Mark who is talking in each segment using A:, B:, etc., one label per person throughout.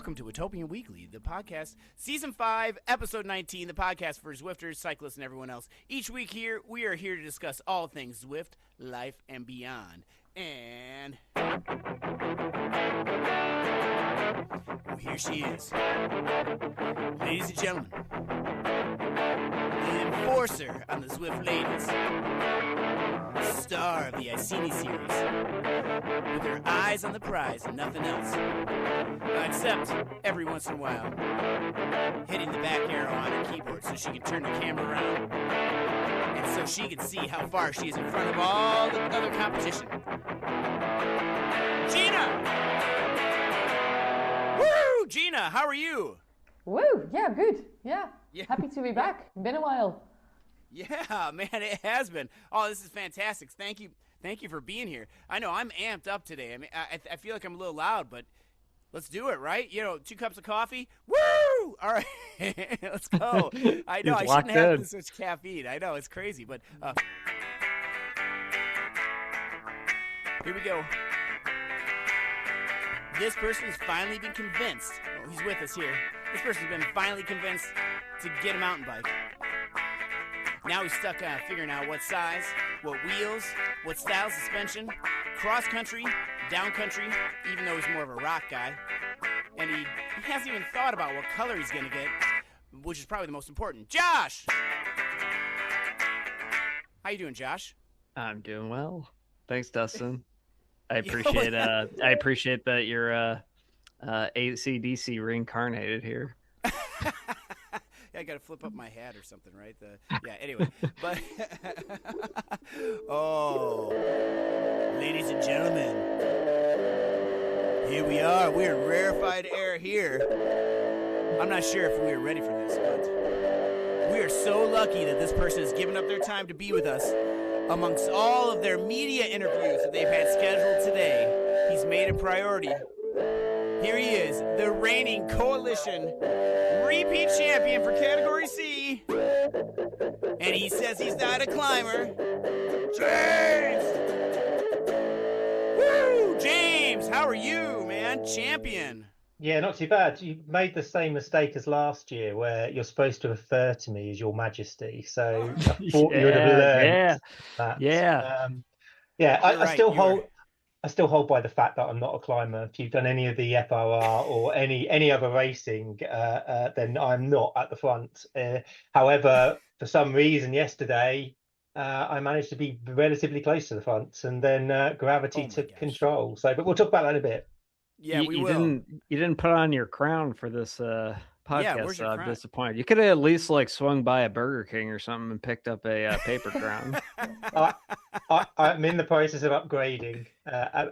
A: welcome to Watopian Weekly, the podcast, Season 5, Episode 19, the podcast for Zwifters, Cyclists, and everyone else. Each week here, we are here to discuss all things Zwift, life, and beyond. And well, here she is. Ladies and gentlemen, the enforcer on the Zwift ladies, star of the Iceni series, with her eyes on the prize and nothing else. Except, every once in a while, hitting the back arrow on her keyboard so she can turn the camera around, and so she can see how far she is in front of all the other competition. Gina! Woo! Gina, how are you?
B: Woo! Yeah, good. Yeah. Happy to be back. Been a while.
A: Yeah, man, it has been. Oh, this is fantastic. Thank you for being here. I know I'm amped up today. I mean, I feel like I'm a little loud, but let's do it, right? 2 cups of coffee. Woo! All right, let's go. I know I shouldn't have this much caffeine. I know it's crazy, but here we go. This person has finally been convinced. Oh, he's with us here. This person's been finally convinced to get a mountain bike. Now he's stuck figuring out what size, what wheels, what style suspension, cross country, down country, even though he's more of a rock guy. And he hasn't even thought about what color he's going to get, which is probably the most important. Josh! How you doing, Josh?
C: I'm doing well. Thanks, Dustin. I appreciate that you're AC/DC reincarnated here.
A: I got to flip up my hat or something, right? Anyway. But oh, ladies and gentlemen, here we are. We're in rarefied air here. I'm not sure if we were ready for this, but we are so lucky that this person has given up their time to be with us. Amongst all of their media interviews that they've had scheduled today, he's made a priority. Here he is, the reigning Coalition repeat champion for Category C. And he says he's not a climber. James! Woo! James, how are you, man? Champion.
D: Yeah, not too bad. You made the same mistake as last year where you're supposed to refer to me as Your Majesty. So I thought you would have learned that. I still hold by the fact that I'm not a climber. If you've done any of the FRR or any other racing, then I'm not at the front. However, for some reason yesterday, I managed to be relatively close to the front, and then gravity took control. So, but we'll talk about that in a bit.
A: Yeah,
C: you didn't put on your crown for this podcast, so I'm disappointed. You could have at least swung by a Burger King or something and picked up a paper crown.
D: I'm in the process of upgrading,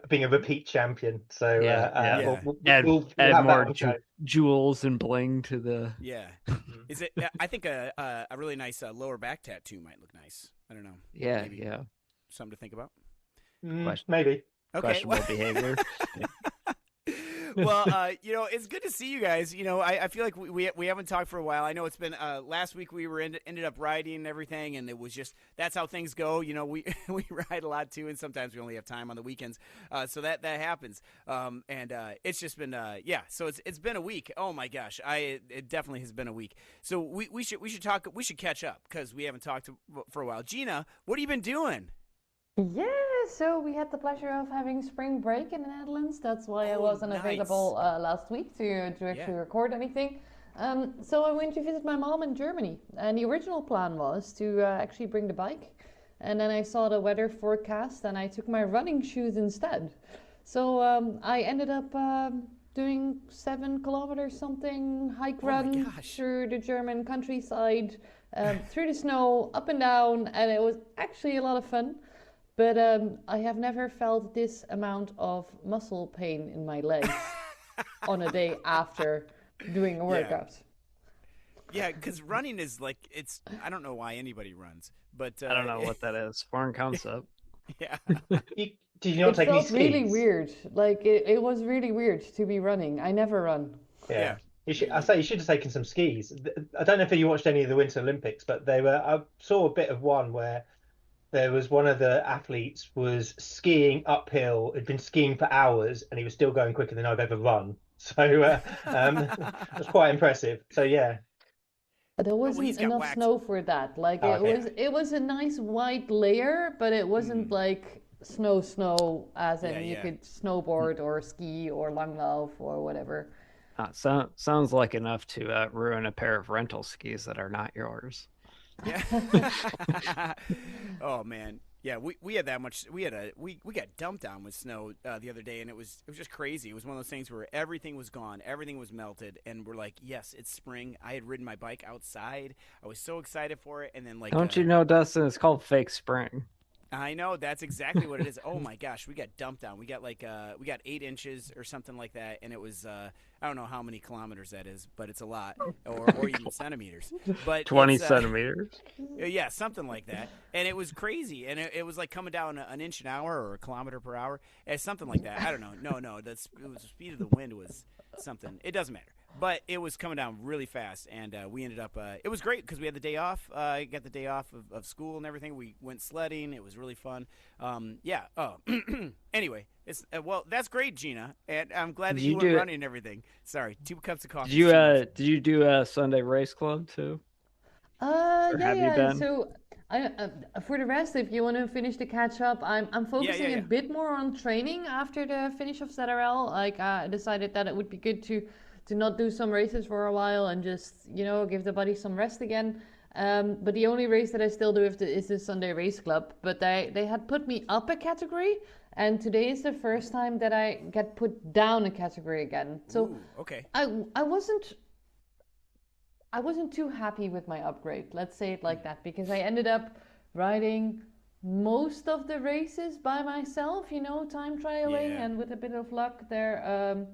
D: being a repeat champion. So we'll
C: add more jewels and bling to the.
A: Yeah, is it? I think a really nice lower back tattoo might look nice. I don't know.
C: Yeah,
A: maybe something to think about.
D: Maybe.
A: Okay.
C: Questionable behavior.
A: Well, it's good to see you guys. I feel like we haven't talked for a while. I know it's been last week we were ended up riding and everything, and it was just that's how things go. We ride a lot too, and sometimes we only have time on the weekends, so that happens. And it's just been So it's been a week. Oh my gosh, it definitely has been a week. So we should talk. We should catch up because we haven't talked for a while. Gina, what have you been doing?
B: Yeah, so we had the pleasure of having spring break in the Netherlands. That's why I wasn't available last week to actually record anything. So I went to visit my mom in Germany, and the original plan was to actually bring the bike. And then I saw the weather forecast, and I took my running shoes instead. So I ended up doing 7 kilometers something, run through the German countryside, through the snow, up and down, and it was actually a lot of fun. But I have never felt this amount of muscle pain in my legs on a day after doing a workout.
A: Yeah, because running is I don't know why anybody runs, but
C: I don't know what that is. Foreign concept.
A: Yeah.
D: Did you not take any skis?
B: It felt really weird. It was really weird to be running. I never run.
D: Yeah. You should have taken some skis. I don't know if you watched any of the Winter Olympics, but I saw a bit of one where there was one of the athletes was skiing uphill, had been skiing for hours, and he was still going quicker than I've ever run. So that's quite impressive. So yeah.
B: There wasn't enough snow for that. Like it was a nice white layer, but it wasn't like snow as in you could snowboard or ski or langlauf or whatever.
C: Sounds like enough to ruin a pair of rental skis that are not yours.
A: Yeah. Oh man. Yeah, we had that much. We got dumped on with snow the other day, and it was just crazy. It was one of those things where everything was gone, everything was melted, and we're like, yes, it's spring. I had ridden my bike outside. I was so excited for it, and then
C: don't you know, Dustin? It's called fake spring.
A: I know, that's exactly what it is. Oh my gosh, we got dumped on. We got 8 inches or something like that, and it was I don't know how many kilometers that is, but it's a lot, or even centimeters. But
C: 20 centimeters.
A: Yeah, something like that. And it was crazy, and it was like coming down an inch an hour or a kilometer per hour, something like that. I don't know. No, it was the speed of the wind was something. It doesn't matter. But it was coming down really fast, and we ended up it was great because we had the day off. I got the day off of school and everything. We went sledding. It was really fun. Yeah. Oh, anyway, it's well, that's great, Gina, and I'm glad that you went running and everything. Sorry, 2 cups of coffee.
C: Did you do a Sunday race club too?
B: Yeah. So for the rest, if you want to finish the catch up, I'm focusing a bit more on training after the finish of ZRL. Like I decided that it would be good to not do some races for a while and just, give the body some rest again. But the only race that I still do is the Sunday Race Club. But they had put me up a category, and today is the first time that I get put down a category again. So
A: ooh, okay.
B: I wasn't too happy with my upgrade. Let's say it like that, because I ended up riding most of the races by myself, time trialing, and with a bit of luck there.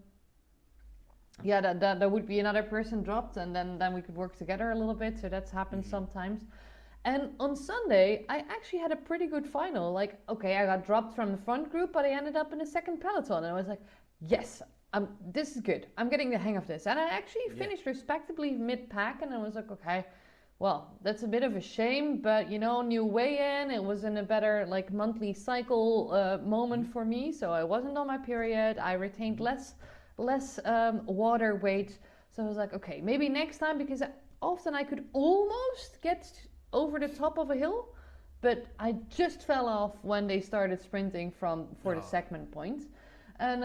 B: That would be another person dropped, and then we could work together a little bit. So that's happened sometimes. And on Sunday, I actually had a pretty good final. Like, okay, I got dropped from the front group, but I ended up in the second peloton. And I was like, yes, this is good. I'm getting the hang of this. And I actually finished respectably mid-pack, and I was like, okay, well, that's a bit of a shame, but, new weigh-in. It was in a better, monthly cycle moment for me. So I wasn't on my period. I retained less water weight. So I was like, okay, maybe next time, because often I could almost get over the top of a hill, but I just fell off when they started sprinting for the segment point. And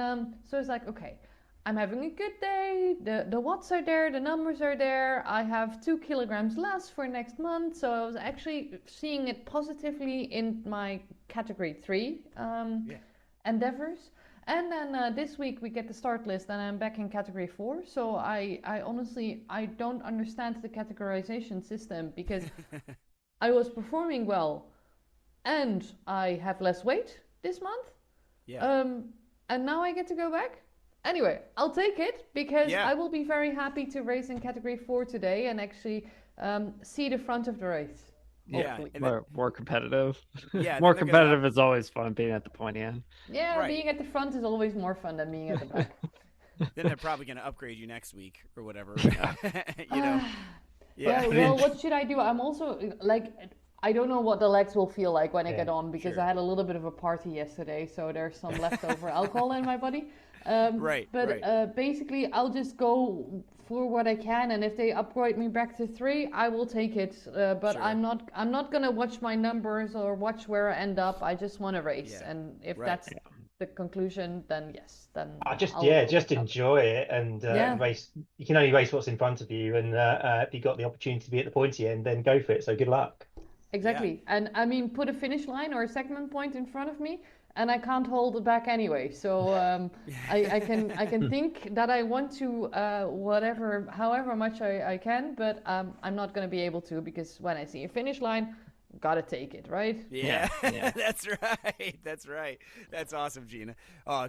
B: so it's like, okay, I'm having a good day, the watts are there, the numbers are there, I have 2 kilograms less for next month. So I was actually seeing it positively in my category 3 endeavors. And then this week we get the start list, and I'm back in category 4. So I honestly, I don't understand the categorization system, because I was performing well and I have less weight this month. Yeah. And now I get to go back. Anyway, I'll take it, because I will be very happy to race in category 4 today and actually see the front of the race.
C: Yeah, more competitive. Yeah, more competitive is always fun, being at the pointy end.
B: Yeah, being at the front is always more fun than being at the back.
A: Then they're probably going to upgrade you next week or whatever.
B: Yeah. Well, what should I do? I'm also I don't know what the legs will feel like when I get on, because I had a little bit of a party yesterday, so there's some leftover alcohol in my body. But basically, I'll just go for what I can, and if they upgrade me back to 3, I will take it. But I'm not gonna watch my numbers or watch where I end up. I just want to race, and if that's the conclusion, then yes, then
D: just enjoy it and race. You can only race what's in front of you, and if you got the opportunity to be at the pointy end, then go for it. So good luck.
B: Exactly, and I mean, put a finish line or a segment point in front of me, and I can't hold it back anyway. So I can think that I want to however much I can, but I'm not going to be able to, because when I see a finish line, gotta take it, right?
A: Yeah. That's right. That's awesome, Gina.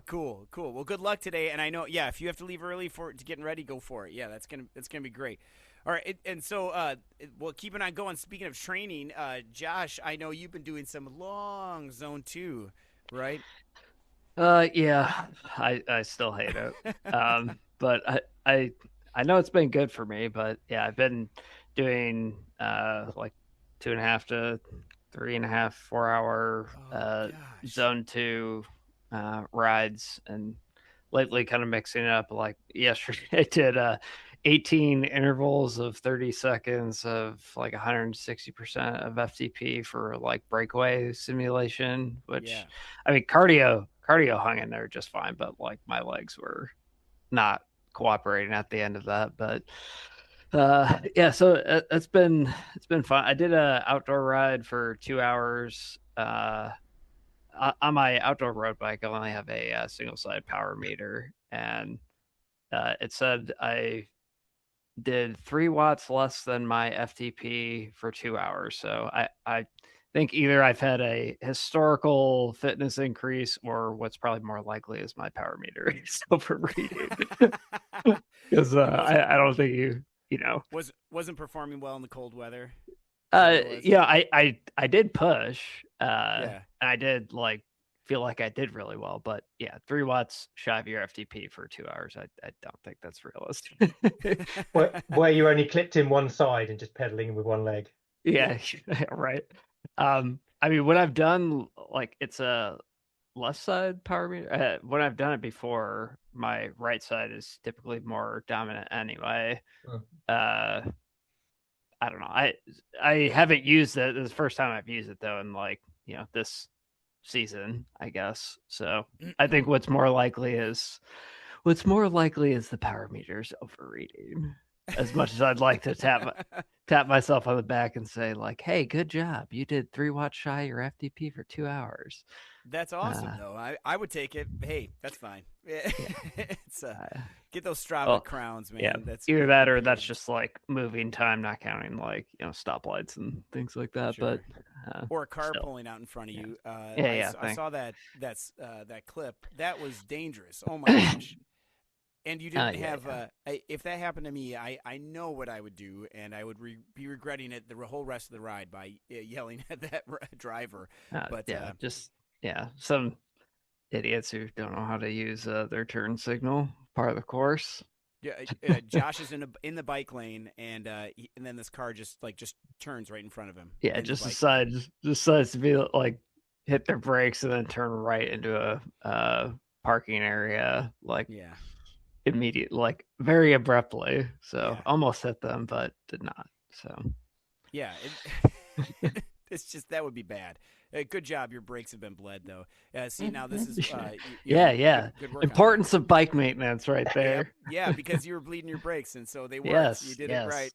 A: Cool. Well, good luck today, and I know if you have to leave early to getting ready, go for it. Yeah, that's gonna be great. All right, and so well, keeping on going. Speaking of training, Josh, I know you've been doing some long zone 2. Right?
C: Yeah, I still hate it. But I know it's been good for me, but I've been doing 2.5 to 3.5 4-hour zone 2 rides, and lately kind of mixing it up. Like yesterday, I did 18 intervals of 30 seconds of like 160% of FTP for like breakaway simulation, which I mean, cardio hung in there just fine, but like my legs were not cooperating at the end of that. But yeah, so it's been fun. I did a outdoor ride for 2 hours. On my outdoor road bike, I only have a single side power meter, and it said I did 3 watts less than my FTP for 2 hours. So I think either I've had a historical fitness increase, or what's probably more likely is my power meter is overreading. Because I don't think you know
A: wasn't performing well in the cold weather.
C: Yeah, I did push. And I did like feel like I did really well, but yeah, 3 watts shy of your FTP for 2 hours. I don't think that's realistic.
D: Where you only clipped in one side and just pedaling with one leg.
C: Yeah, right. I mean, when I've done like it's a left side power meter, when I've done it before, my right side is typically more dominant anyway. I don't know. I haven't used it. This is the first time I've used it though, in like, this season, I guess. So I think what's more likely is the power meters overreading. As much as I'd like to tap myself on the back and say like, "Hey, good job! You did 3 watts shy your FTP for 2 hours."
A: That's awesome, though. I would take it. Hey, that's fine. It's get those Strava crowns, man.
C: Yeah,
A: that's
C: either that or that's just like moving time, not counting like stoplights and things like that.
A: Sure.
C: But
A: or a car
C: still.
A: pulling out in front of you.
C: I
A: saw that clip. That was dangerous. Oh my gosh. And you didn't have if that happened to me, I know what I would do, and I would be regretting it the whole rest of the ride by yelling at that driver. But
C: some idiots who don't know how to use their turn signal part of the course.
A: Yeah, Josh is in the bike lane, and then this car just turns right in front of him.
C: Yeah, just decides to be like hit their brakes and then turn right into a parking area. Like immediate, like very abruptly. So almost hit them, but did not. So
A: yeah, it's just that would be bad. Good job. Your brakes have been bled though. See, now this is good
C: importance of bike maintenance right there.
A: Yeah, because you were bleeding your brakes, and so they worked.
C: Yes,
A: you did it right.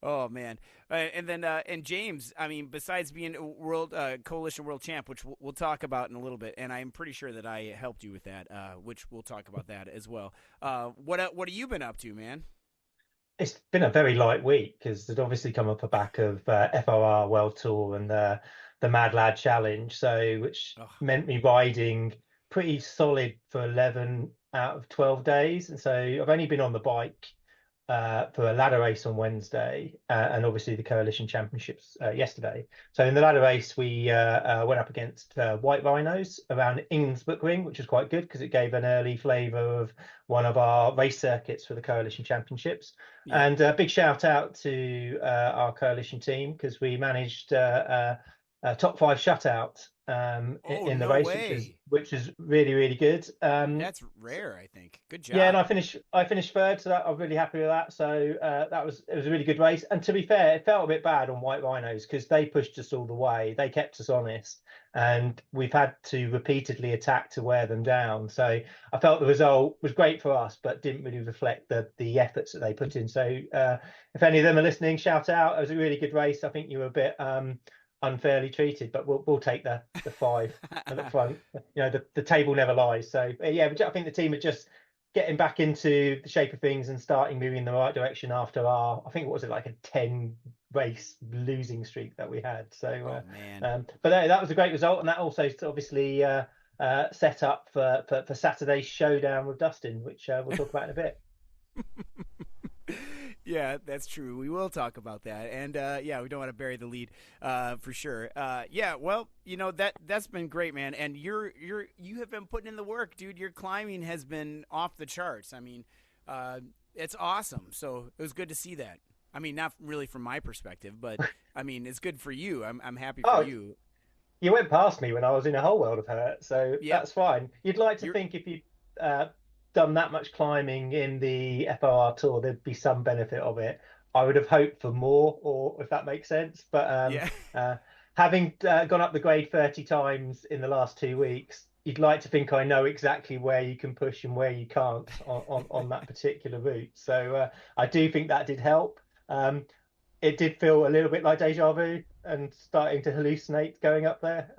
A: Oh man, and then and James, I mean, besides being world coalition world champ, which we'll talk about in a little bit, and I'm pretty sure that I helped you with that, which we'll talk about that as well. What have you been up to, man?
D: It's been a very light week because it obviously come off the back of FRR World Tour and the Mad Lad Challenge, which meant me riding pretty solid for 11 out of 12 days, and so I've only been on the bike for a ladder race on Wednesday and obviously the Coalition Championships yesterday. So in the ladder race, we went up against White Rhinos around Innsbruck Ring, which was quite good because it gave an early flavour of one of our race circuits for the Coalition Championships. Yeah. And a big shout out to our Coalition team because we managed a top 5 shutout in the race, which is really, really good.
A: That's rare, I think. Good job.
D: Yeah, and I finished third, so I'm really happy with that. So it was a really good race. And to be fair, it felt a bit bad on White Rhinos because they pushed us all the way. They kept us honest, and we've had to repeatedly attack to wear them down. So I felt the result was great for us, but didn't really reflect the efforts that they put in. So if any of them are listening, shout out. It was a really good race. I think you were a bit unfairly treated, but we'll take the 5 at the front. The table never lies. So yeah, I think the team are just getting back into the shape of things and starting moving in the right direction after I think what was it, like a 10 race losing streak that we had. So but that was a great result, and that also obviously set up for Saturday's showdown with Dustin, which we'll talk about in a bit.
A: Yeah, that's true. We will talk about that, and we don't want to bury the lead for sure. Well, that's been great, man. And you have been putting in the work, dude. Your climbing has been off the charts. I mean, it's awesome. So it was good to see that. I mean, not really from my perspective, but I mean, it's good for you. I'm happy for you.
D: You went past me when I was in a whole world of hurt, so that's fine. You'd like to think if you'd done that much climbing in the FOR Tour, there'd be some benefit of it. I would have hoped for more, or if that makes sense. But having gone up the grade 30 times in the last 2 weeks, you'd like to think I know exactly where you can push and where you can't on that particular route. So I do think that did help. It did feel a little bit like deja vu and starting to hallucinate going up there.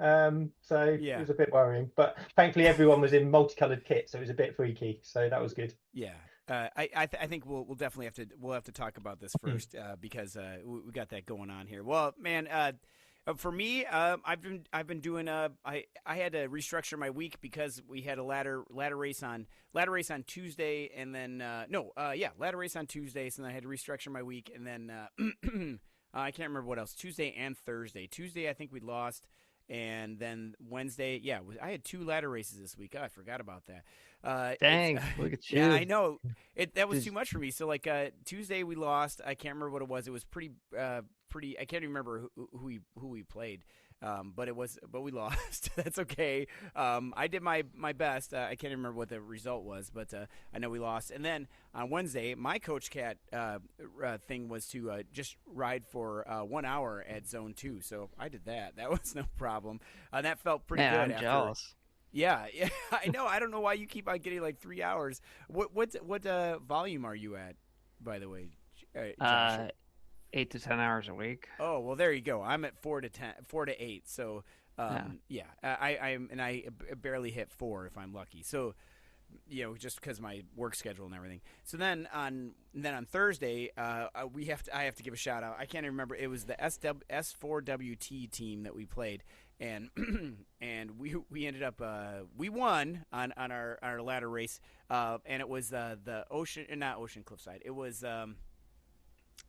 D: So it was a bit worrying. But thankfully, everyone was in multicolored kit, so it was a bit freaky. So that was good.
A: Yeah. I think we'll definitely have to talk about this first because we got that going on here. Well, man, for me, I've been doing I had to restructure my week because we had a ladder race on Tuesday, and then ladder race on Tuesday, so then I had to restructure my week, and then I can't remember what else. Tuesday and Thursday. Tuesday I think we lost, and then Wednesday, I had 2 ladder races this week. Oh, I forgot about that.
C: Dang, look at you.
A: Yeah, I know. That was too much for me. So like Tuesday we lost. I can't remember what it was. It was pretty. I can't even remember who we played. But we lost. That's okay. I did my best. I can't remember what the result was, but I know we lost. And then on Wednesday, my Coach Cat thing was to just ride for 1 hour at Zone 2. So I did that. That was no problem. That felt pretty good.
C: I'm jealous.
A: Yeah, I know. I don't know why you keep on getting like 3 hours. What volume are you at, by the way, Josh?
C: 8 to 10 hours a week.
A: Oh, well, there you go. I'm at 4 to 8. So, I barely hit 4 if I'm lucky. So, just because my work schedule and everything. So then on Thursday, I have to give a shout out. I can't even remember. It was the S4WT team that we played, and and we ended up we won on our ladder race, and it was the not Ocean Cliffside. It was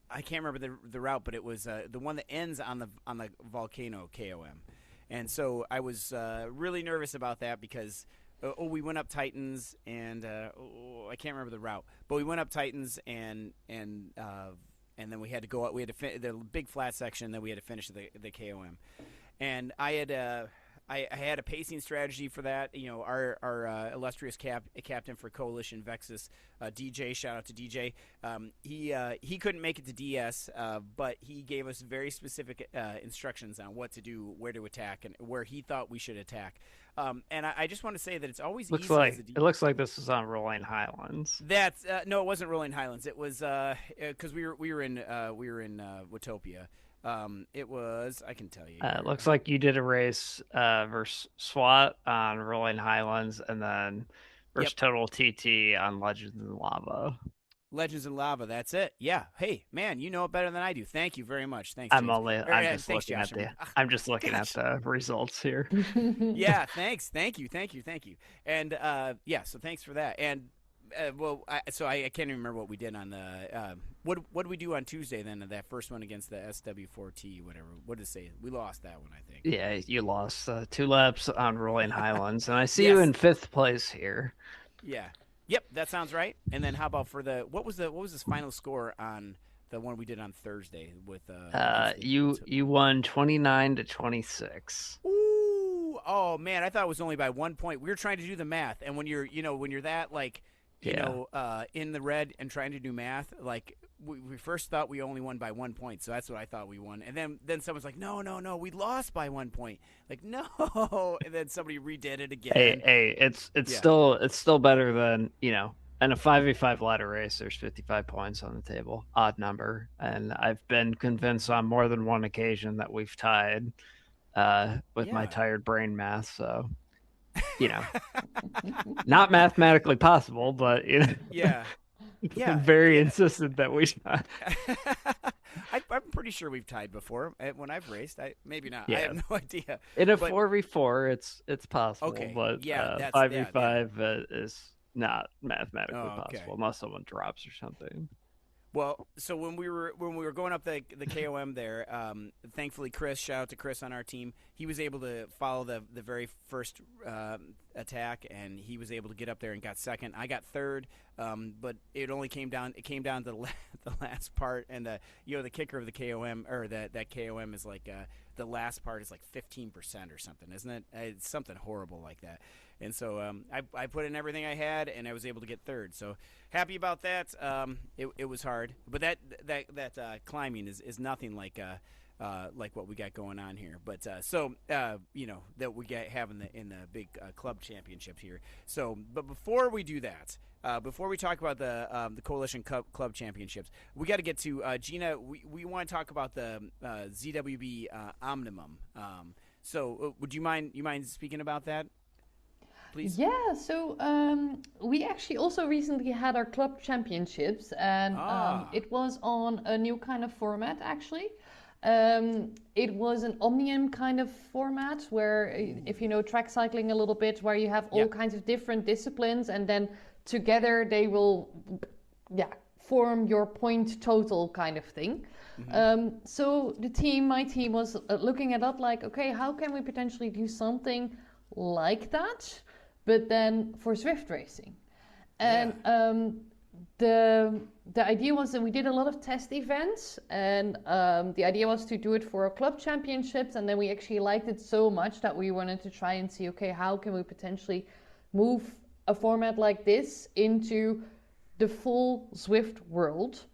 A: I can't remember the route, but it was the one that ends on the volcano KOM, and so I was really nervous about that because we went up Titans and I can't remember the route, but we went up Titans and then we had to go up. We had to the big flat section, then we had to finish the KOM, and I had a pacing strategy for that. Our illustrious captain for Coalition Vexus, DJ. Shout out to DJ. He couldn't make it to DS, but he gave us very specific instructions on what to do, where to attack, and where he thought we should attack. And I just want to say that it's always
C: it looks like this was on Rolling Highlands.
A: That's no, it wasn't Rolling Highlands. It was because we were in Watopia. It was, I can tell you.
C: It looks like you did a race versus SWAT on Rolling Highlands, and then versus Total TT on Legends in Lava.
A: Legends in Lava, that's it. Yeah. Hey, man, you know it better than I do. Thank you very much. Thanks.
C: I'm just looking at the results here.
A: Yeah. Thanks. Thank you. And so thanks for that. And I can't even remember what we did on the what did we do on Tuesday then? That first one against the SW4T, whatever. What did it say? We lost that one, I think.
C: Yeah, you lost 2 laps on Rolling Highlands, and I see you in 5th place here.
A: Yeah. Yep, that sounds right. And then how about for what was this final score on the one we did on Thursday with
C: you won 29-26.
A: Ooh, oh man, I thought it was only by 1 point. We were trying to do the math, and when you're that like in the red and trying to do math, like we first thought we only won by 1 point, so that's what I thought we won. And then someone's like, no, we lost by 1 point. Like, no, and then somebody redid it again.
C: Hey, it's still better than in a 5v5 ladder race. There's 55 points on the table, odd number, and I've been convinced on more than one occasion that we've tied with my tired brain math. So. Not mathematically possible, but very insistent that we shot.
A: I'm pretty sure we've tied before when I've raced. Maybe not. I have no idea.
C: In a 4v4, it's possible.
A: Okay.
C: But 5v5 is not mathematically possible unless someone drops or something.
A: Well, so when we were going up the KOM there, thankfully shout out to Chris on our team. He was able to follow the very first attack, and he was able to get up there and got second. I got third, but it came down to the last part, and the kicker of the KOM, or that KOM is like the last part is like 15% or something, isn't it? It's something horrible like that. And so I put in everything I had, and I was able to get third. So happy about that. It was hard, but that climbing is nothing like what we got going on here. But that we have in the big club championships here. So, but before we do that, before we talk about the Coalition Club Championships, we got to get to Gina. We want to talk about the ZWB Omnium. Would you mind speaking about that? Please.
B: Yeah, so we actually also recently had our club championships, and it was on a new kind of format, actually. It was an omnium kind of format where, if you know track cycling a little bit, where you have all kinds of different disciplines, and then together they will form your point total kind of thing. Mm-hmm. So my team was looking at that like, okay, how can we potentially do something like that, but then for Zwift racing? And the idea was that we did a lot of test events, and the idea was to do it for our club championships, and then we actually liked it so much that we wanted to try and see, okay, how can we potentially move a format like this into the full Zwift world?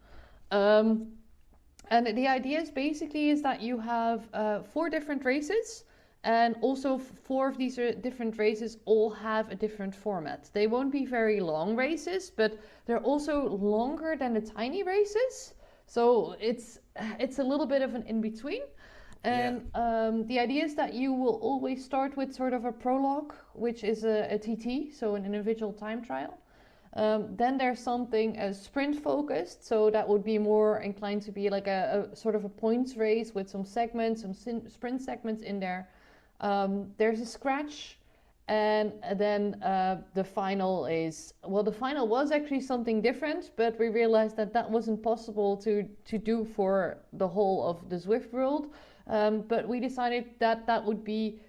B: And the idea is that you have 4 different races, and also 4 of these different races all have a different format. They won't be very long races, but they're also longer than the tiny races. So it's a little bit of an in-between. And the idea is that you will always start with sort of a prologue, which is a TT, so an individual time trial. Then there's something sprint focused, so that would be more inclined to be like a sort of a points race with some segments, some sprint segments in there. There's a scratch, and then the final was actually something different, but we realized that wasn't possible to do for the whole of the Zwift world. But we decided that would be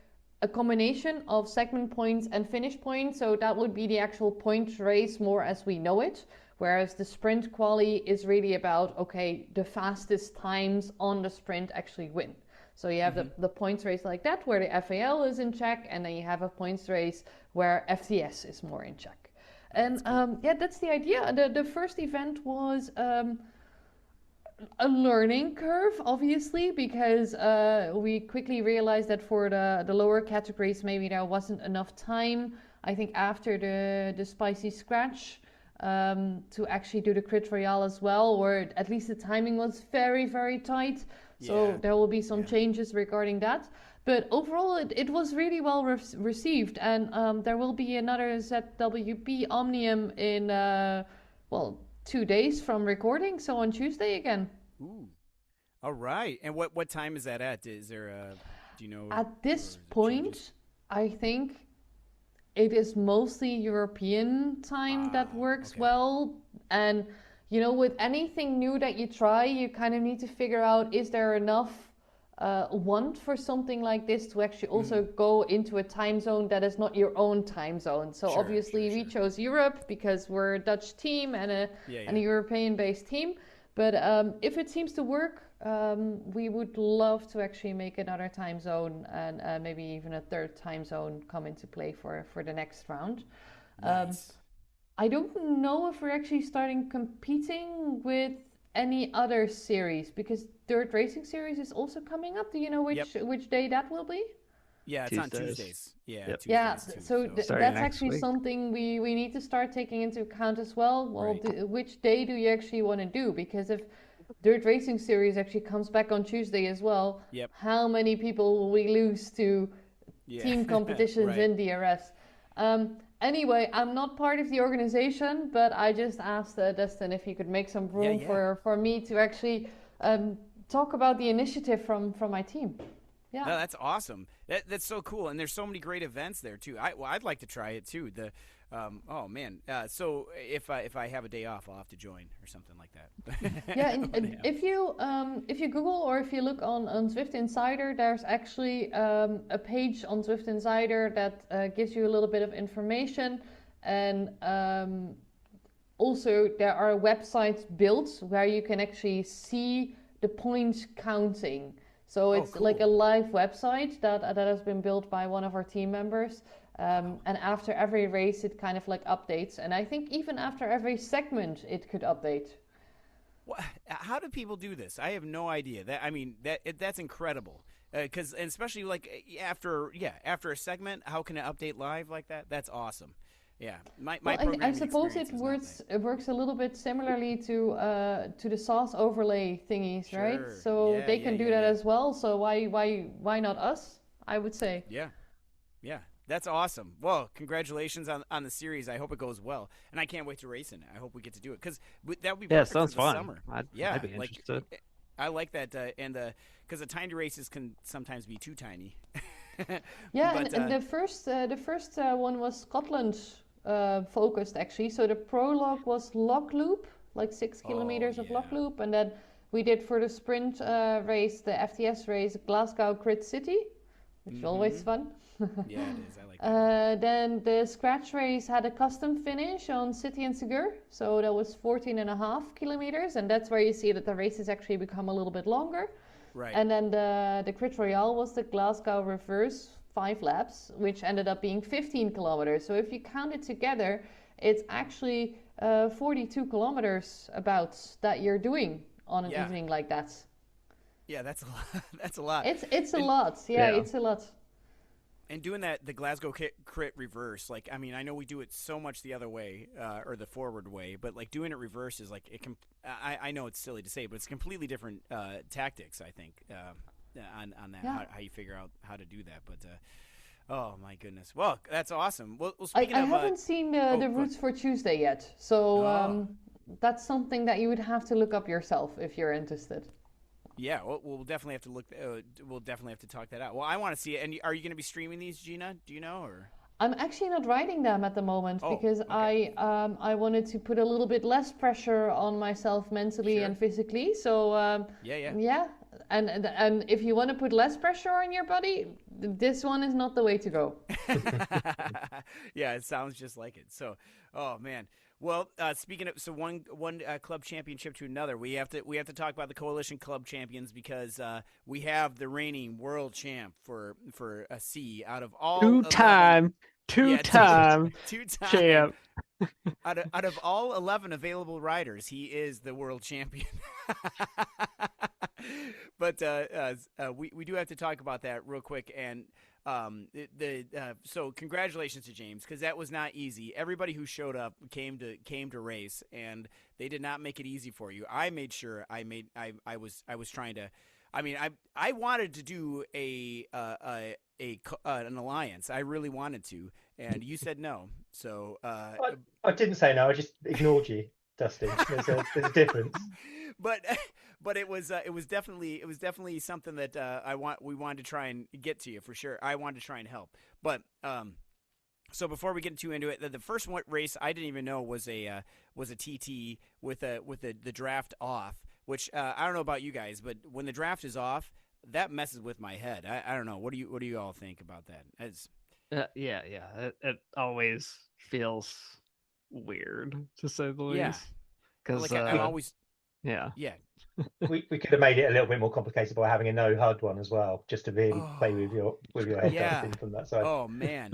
B: a combination of segment points and finish points, so that would be the actual point race more as we know it, whereas the sprint quali is really about, okay, the fastest times on the sprint actually win. So you have the points race like that, where the FAL is in check, and then you have a points race where FTS is more in check. And that's the idea. The first event was a learning curve, obviously, because we quickly realized that for the lower categories, maybe there wasn't enough time. I think after the spicy scratch, to actually do the crit royale as well, where at least the timing was very, very tight. So there will be some changes regarding that. But overall, it was really well received. And there will be another ZWB Omnium in, 2 days from recording. So on Tuesday again.
A: Ooh. All right. And what time is that at? Is there a, do you know?
B: At this point, I think it is mostly European time that works well. And with anything new that you try, you kind of need to figure out, is there enough want for something like this to actually also go into a time zone that is not your own time zone. So obviously we chose Europe because we're a Dutch team and a European-based team. But if it seems to work, we would love to actually make another time zone and maybe even a third time zone come into play for the next round.
A: Nice.
B: I don't know if we're actually starting competing with any other series, because Dirt Racing Series is also coming up. Do you know which day that will be?
A: Yeah, it's on Tuesdays. Yeah,
B: Tuesdays
A: yeah.
B: So that's actually something we need to start taking into account as well. Well, which day do you actually want to do? Because if Dirt Racing Series actually comes back on Tuesday as well, how many people will we lose to team competitions in DRS? Anyway, I'm not part of the organization, but I just asked Dustin if he could make some room for me to actually talk about the initiative from my team. Yeah,
A: no, that's awesome. That's so cool, and there's so many great events there too. I'd like to try it too. Oh man. So if I have a day off, I'll have to join or something like that.
B: Yeah, and if you Google or if you look on Zwift Insider, there's actually a page on Zwift Insider that gives you a little bit of information, and also there are websites built where you can actually see the point counting. So it's
A: cool.
B: like a live website that has been built by one of our team members. And after every race, it kind of like updates. And I think even after every segment, it could update.
A: How do people do this? I have no idea. That's incredible. Because especially like after a segment, how can it update live like that? That's awesome. Yeah,
B: I suppose it works a little bit similarly to the sauce overlay thingies, sure. Right? So they can do that as well. So why not us? I would say.
A: Yeah, that's awesome. Well, congratulations on the series. I hope it goes well, and I can't wait to race in it. I hope we get to do it because that would be perfect
C: sounds
A: for the
C: fun.
A: summer.
C: I'd be interested.
A: I like that, and because the tiny races can sometimes be too tiny.
B: Yeah, but, and the first one was Scotland focused actually. So the prologue was Lock Loop, like 6 kilometers of Lock Loop, and then we did for the sprint race, the FTS race, Glasgow Crit City, which is always fun.
A: Yeah, it is. I like that.
B: Then the scratch race had a custom finish on City and Segur, so that was 14.5 kilometers, and that's where you see that the races actually become a little bit longer.
A: Right.
B: And then the Crit Royale was the Glasgow Reverse 5 laps, which ended up being 15 kilometers. So if you count it together, it's actually 42 kilometers about that you're doing on an evening like that.
A: Yeah, that's a lot. That's a lot.
B: It's a lot. Yeah, it's a lot.
A: And doing the Glasgow Crit reverse, like, I mean, I know we do it so much the other way, or the forward way, but like doing it reverse is like, it can, I know it's silly to say, but it's completely different tactics, I think, on that, how you figure out how to do that. But, oh my goodness. Well, that's awesome. Well, speaking
B: I
A: of,
B: haven't seen the routes for Tuesday yet, so that's something that you would have to look up yourself if you're interested.
A: Yeah, we'll definitely have to look. We'll definitely have to talk that out. Well, I want to see it. And are you going to be streaming these, Gina? Do you know, or?
B: I'm actually not riding them at the moment because I wanted to put a little bit less pressure on myself mentally and physically. So yeah. And if you want to put less pressure on your body, this one is not the way to go.
A: Yeah, it sounds just like it. So, oh man. Well, speaking of one club championship to another, we have to talk about the Coalition Club Champions because we have the reigning world champ for a C out of all
C: two-time champ.
A: Out of all 11 available riders, he is the world champion. But we do have to talk about that real quick. And so congratulations to James, because that was not easy. Everybody who showed up came to race, and they did not make it easy for you. I made sure I was trying to. I mean, I wanted to do an alliance. I really wanted to, and you said no. So
D: I didn't say no. I just ignored you, Dustin. There's a difference.
A: But it was definitely something that we wanted to try and get to you for sure. I wanted to try and help. But so before we get too into it, the first race I didn't even know was a TT with the draft off. Which I don't know about you guys, but when the draft is off, that messes with my head. I don't know. What do you all think about that?
C: Yeah. It always feels weird, to say the least.
A: Yeah.
C: Because
A: I'm always.
C: Yeah.
D: We could have made it a little bit more complicated by having a no HUD one as well, just to really play with your head Dustin, from that side.
A: Oh man.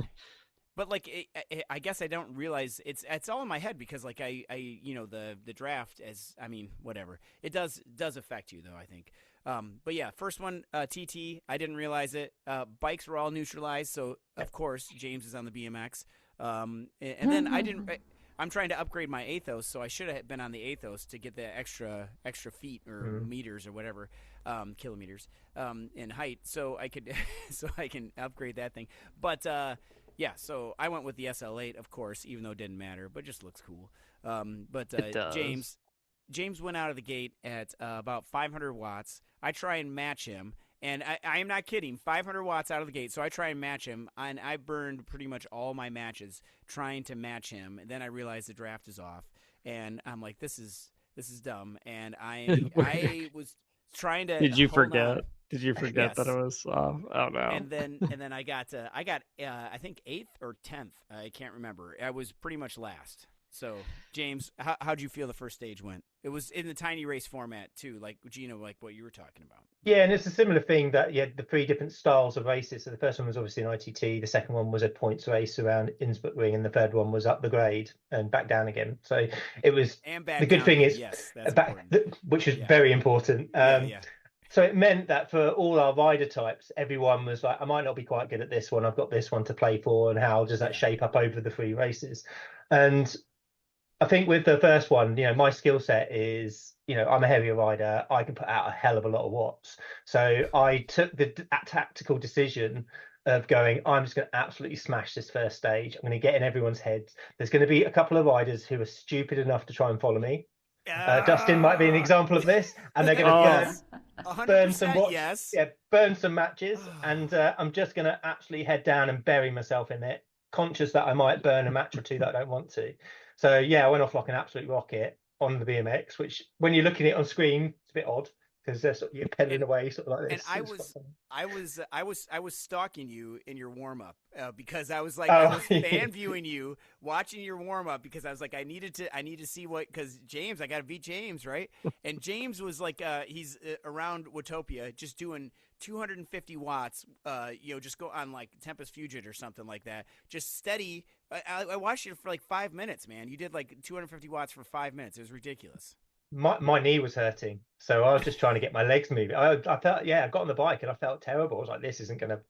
A: But like, I guess I don't realize it's all in my head because like I the draft whatever it does affect you though, I think. But yeah, first one TT, I didn't realize it. Bikes were all neutralized, so of course James is on the BMX. And then I'm trying to upgrade my Athos, so I should have been on the Athos to get the extra feet or meters or whatever, kilometers in height, so I can upgrade that thing. But yeah, so I went with the SL8, of course, even though it didn't matter, but it just looks cool. But James went out of the gate at about 500 watts. I try and match him, And I am not kidding, 500 watts out of the gate. So I try and match him, and I burned pretty much all my matches trying to match him. And then I realized the draft is off, and I'm like, this is dumb. And I was trying to.
C: Did you
A: hold
C: forget?
A: on.
C: Did you forget that it was off? Oh no!
A: And then I got I think 8th or 10th. I can't remember. I was pretty much last. So James, how'd you feel the first stage went? It was in the tiny race format too, like Gina, like what you were talking about.
D: Yeah, and it's a similar thing that you had the 3 different styles of races. So the first one was obviously an ITT, the second one was a points race around Innsbruck Ring, and the third one was up the grade and back down again. So it was the good thing is
A: yes, that's
D: which is very important.
A: Yeah.
D: So it meant that for all our rider types, everyone was like, I might not be quite good at this one. I've got this one to play for, and how does that shape up over the 3 races? And I think with the first one, my skill set is, I'm a heavier rider. I can put out a hell of a lot of watts. So I took the tactical decision of going, I'm just going to absolutely smash this first stage. I'm going to get in everyone's heads. There's going to be a couple of riders who are stupid enough to try and follow me. Dustin might be an example of this, and they're going to burn some watts, burn some matches, and I'm just going to actually head down and bury myself in it, conscious that I might burn a match or 2 that I don't want to. So I went off like an absolute rocket on the BMX, which when you're looking at it on screen, it's a bit odd because they're you're pedaling away sort of like this.
A: And I was stalking you in your warm up because I was like I was fan viewing you, watching your warm up because I was like I need to see what, because James, I got to beat James, right? And James was like he's around Watopia just doing 250 watts, just go on like Tempest Fugit or something like that, just steady. I watched you for like 5 minutes, man. You did like 250 watts for 5 minutes. It was ridiculous.
D: My knee was hurting, so I was just trying to get my legs moving. I felt I got on the bike and I felt terrible. I was like, this isn't gonna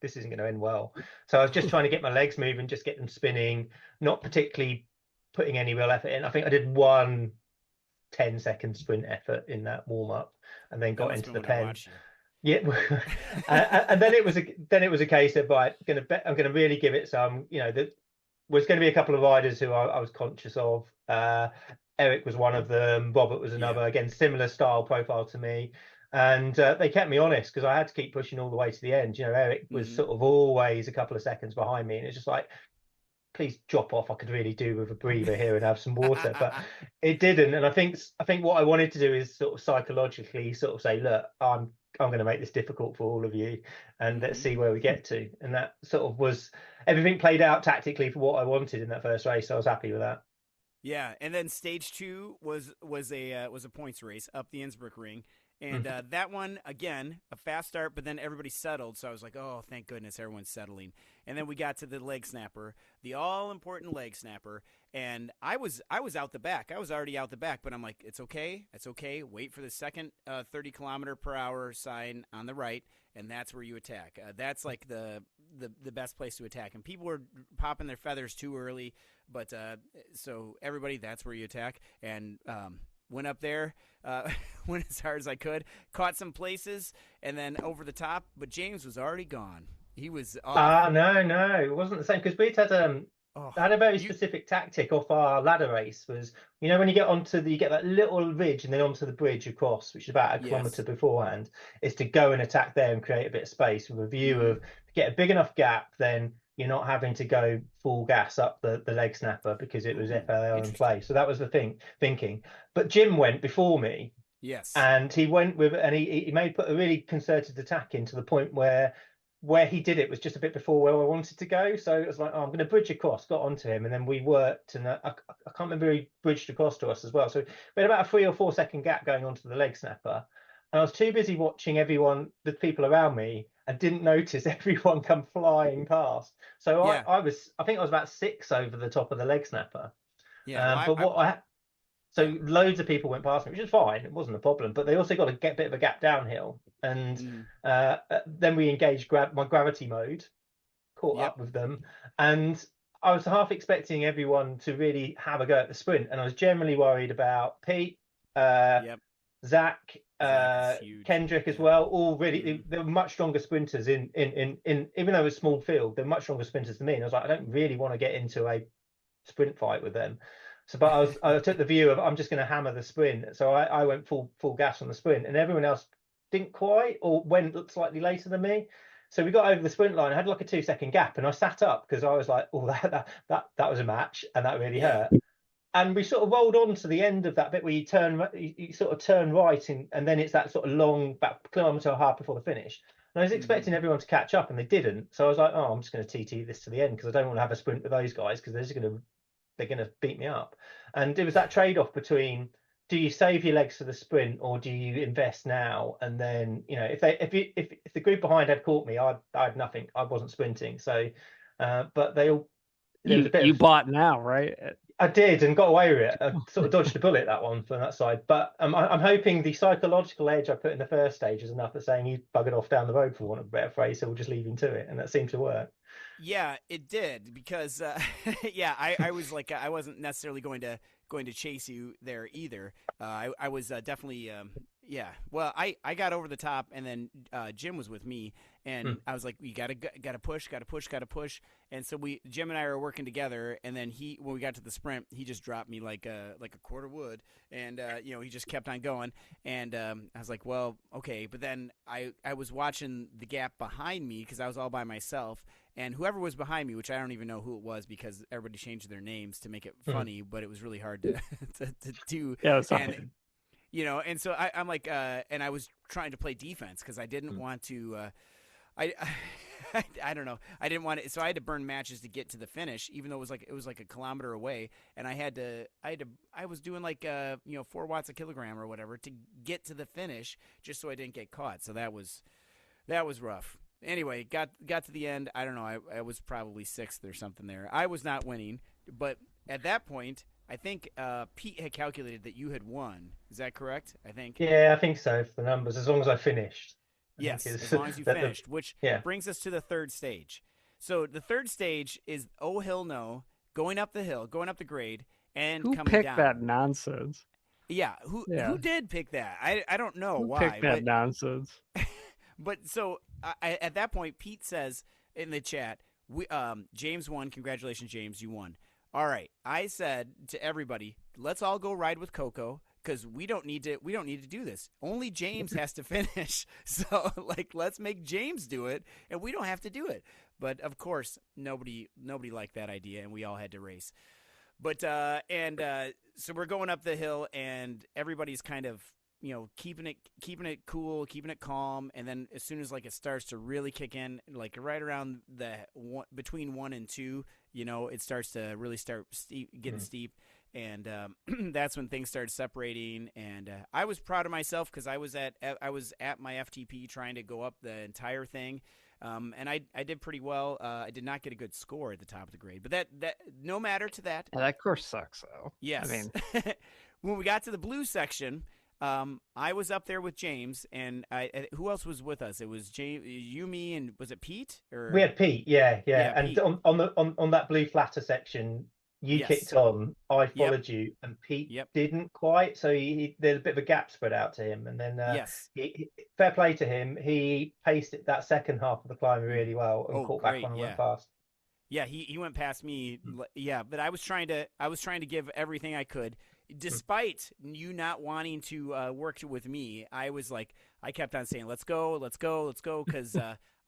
D: end well. So I was just trying to get my legs moving, just get them spinning, not particularly putting any real effort in. I think I did one 10-second sprint effort in that warm up, and then got into the pen. Yeah, and then it was a case of I'm gonna really give it some. That was going to be a couple of riders who I was conscious of. Eric was one of them. Robert was another. Again, similar style profile to me, and they kept me honest because I had to keep pushing all the way to the end. Eric was sort of always a couple of seconds behind me, and it's just like, please drop off. I could really do with a breather here and have some water, but it didn't. And I think what I wanted to do is sort of psychologically sort of say, look, I'm going to make this difficult for all of you, and let's see where we get to. And that sort of was everything played out tactically for what I wanted in that first race. So I was happy with that.
A: Yeah, and then stage 2 was a points race up the Innsbruck Ring, and that one again a fast start, but then everybody settled. So I was like, oh, thank goodness everyone's settling. And then we got to the leg snapper, the all important leg snapper, and I was out the back. I was already out the back, but I'm like, it's okay. Wait for the second 30 km/h sign on the right, and that's where you attack. That's like the best place to attack. And people were popping their feathers too early, but so everybody, that's where you attack. And went up there, went as hard as I could, caught some places, and then over the top. But James was already gone. He was off.
D: No, it wasn't the same because we'd had I had a very specific tactic off our ladder race. Was when you get you get that little ridge and then onto the bridge across, which is about a kilometre beforehand, is to go and attack there and create a bit of space with a view of get a big enough gap, then you're not having to go full gas up the leg snapper because it was FLL in play. So that was the thinking. But Jim went before me.
A: Yes.
D: And he went he put a really concerted attack into the point where he did it was just a bit before where I wanted to go. So it was like, I'm going to bridge across, got onto him, and then we worked, and I can't remember, he bridged across to us as well. So we had about a 3 or 4 second gap going onto the leg snapper. And I was too busy watching the people around me, and didn't notice everyone come flying past. So I think I was about 6 over the top of the leg snapper. Yeah. So loads of people went past me, which is fine. It wasn't a problem. But they also got a bit of a gap downhill. And then we engaged my gravity mode, caught up with them. And I was half expecting everyone to really have a go at the sprint. And I was generally worried about Pete, Zach, Kendrick as well. All really, they were much stronger sprinters in even though it was a small field, they're much stronger sprinters than me. And I was like, I don't really want to get into a sprint fight with them. So, but I took the view of I'm just going to hammer the sprint. So I went full gas on the sprint, and everyone else didn't quite, or went slightly later than me. So we got over the sprint line. I had like a 2-second gap, and I sat up because I was like, "Oh, that was a match, and that really hurt." And we sort of rolled on to the end of that bit where you sort of turn right, and then it's that sort of long back kilometre and a half before the finish. And I was expecting everyone to catch up, and they didn't. So I was like, "Oh, I'm just going to TT this to the end because I don't want to have a sprint with those guys because they're going to beat me up." And it was that trade-off between, do you save your legs for the sprint or do you invest now? And then, if the group behind had caught me, I had nothing. I wasn't sprinting. So, but they all.
C: You bought now, right?
D: I did, and got away with it. I sort of dodged a bullet, that one, from that side. But I'm hoping the psychological edge I put in the first stage is enough for saying he buggered off down the road, for want of a better phrase, so we'll just leave him to it. And that seemed to work.
A: Yeah, it did, because I was like, I wasn't necessarily going to chase you there either. I was definitely well, I got over the top, and then Jim was with me, and I was like, we gotta push, and so Jim and I were working together, and then when we got to the sprint, he just dropped me like a quarter wood, and he just kept on going, and I was like, well, okay, but then I was watching the gap behind me because I was all by myself. And whoever was behind me, which I don't even know who it was because everybody changed their names to make it funny, but it was really hard to do.
C: Yeah, it was fine.
A: And so I'm like, and I was trying to play defense because I didn't want to. I don't know. I didn't want it, so I had to burn matches to get to the finish, even though it was like a kilometer away, and I was doing like 4 watts a kilogram or whatever to get to the finish, just so I didn't get caught. So that was rough. Anyway, got to the end. I don't know. I was probably 6th or something there. I was not winning, but at that point, I think Pete had calculated that you had won. Is that correct? I think.
D: Yeah, I think so, for the numbers, as long as I finished.
A: Yes, as long as you finished, which brings us to the third stage. So the third stage is Oh Hill No, going up the hill, going up the grade, and coming down.
C: Who picked that nonsense?
A: Yeah, who did pick that? I don't know why.
C: Who picked that nonsense?
A: But so at that point, Pete says in the chat, James won. Congratulations, James, you won. All right. I said to everybody, let's all go ride with Coco because we don't need to do this. Only James has to finish. So let's make James do it, and we don't have to do it. But of course, nobody liked that idea, and we all had to race. But so we're going up the hill, and everybody's kind of keeping it cool, keeping it calm, and then as soon as it starts to really kick in, like right around between 1 and 2, it starts to really getting steep, and that's when things started separating. And I was proud of myself because I was at my FTP trying to go up the entire thing, and I did pretty well. I did not get a good score at the top of the grade, but that no matter to that.
C: Yeah, that course sucks though.
A: Yes.
C: I mean,
A: when we got to the blue section. I was up there with James, and who else was with us? It was James, you, me, and was it Pete? Or
D: we had Pete, yeah. And
A: Pete.
D: on that blue flatter section, you kicked on, I followed you, and Pete didn't quite. So there's a bit of a gap spread out to him, and then fair play to him, he paced it that second half of the climb really well and caught back on and went fast.
A: Yeah, he went past me. Yeah, but I was trying to give everything I could. Despite you not wanting to work with me, I kept on saying, "Let's go," because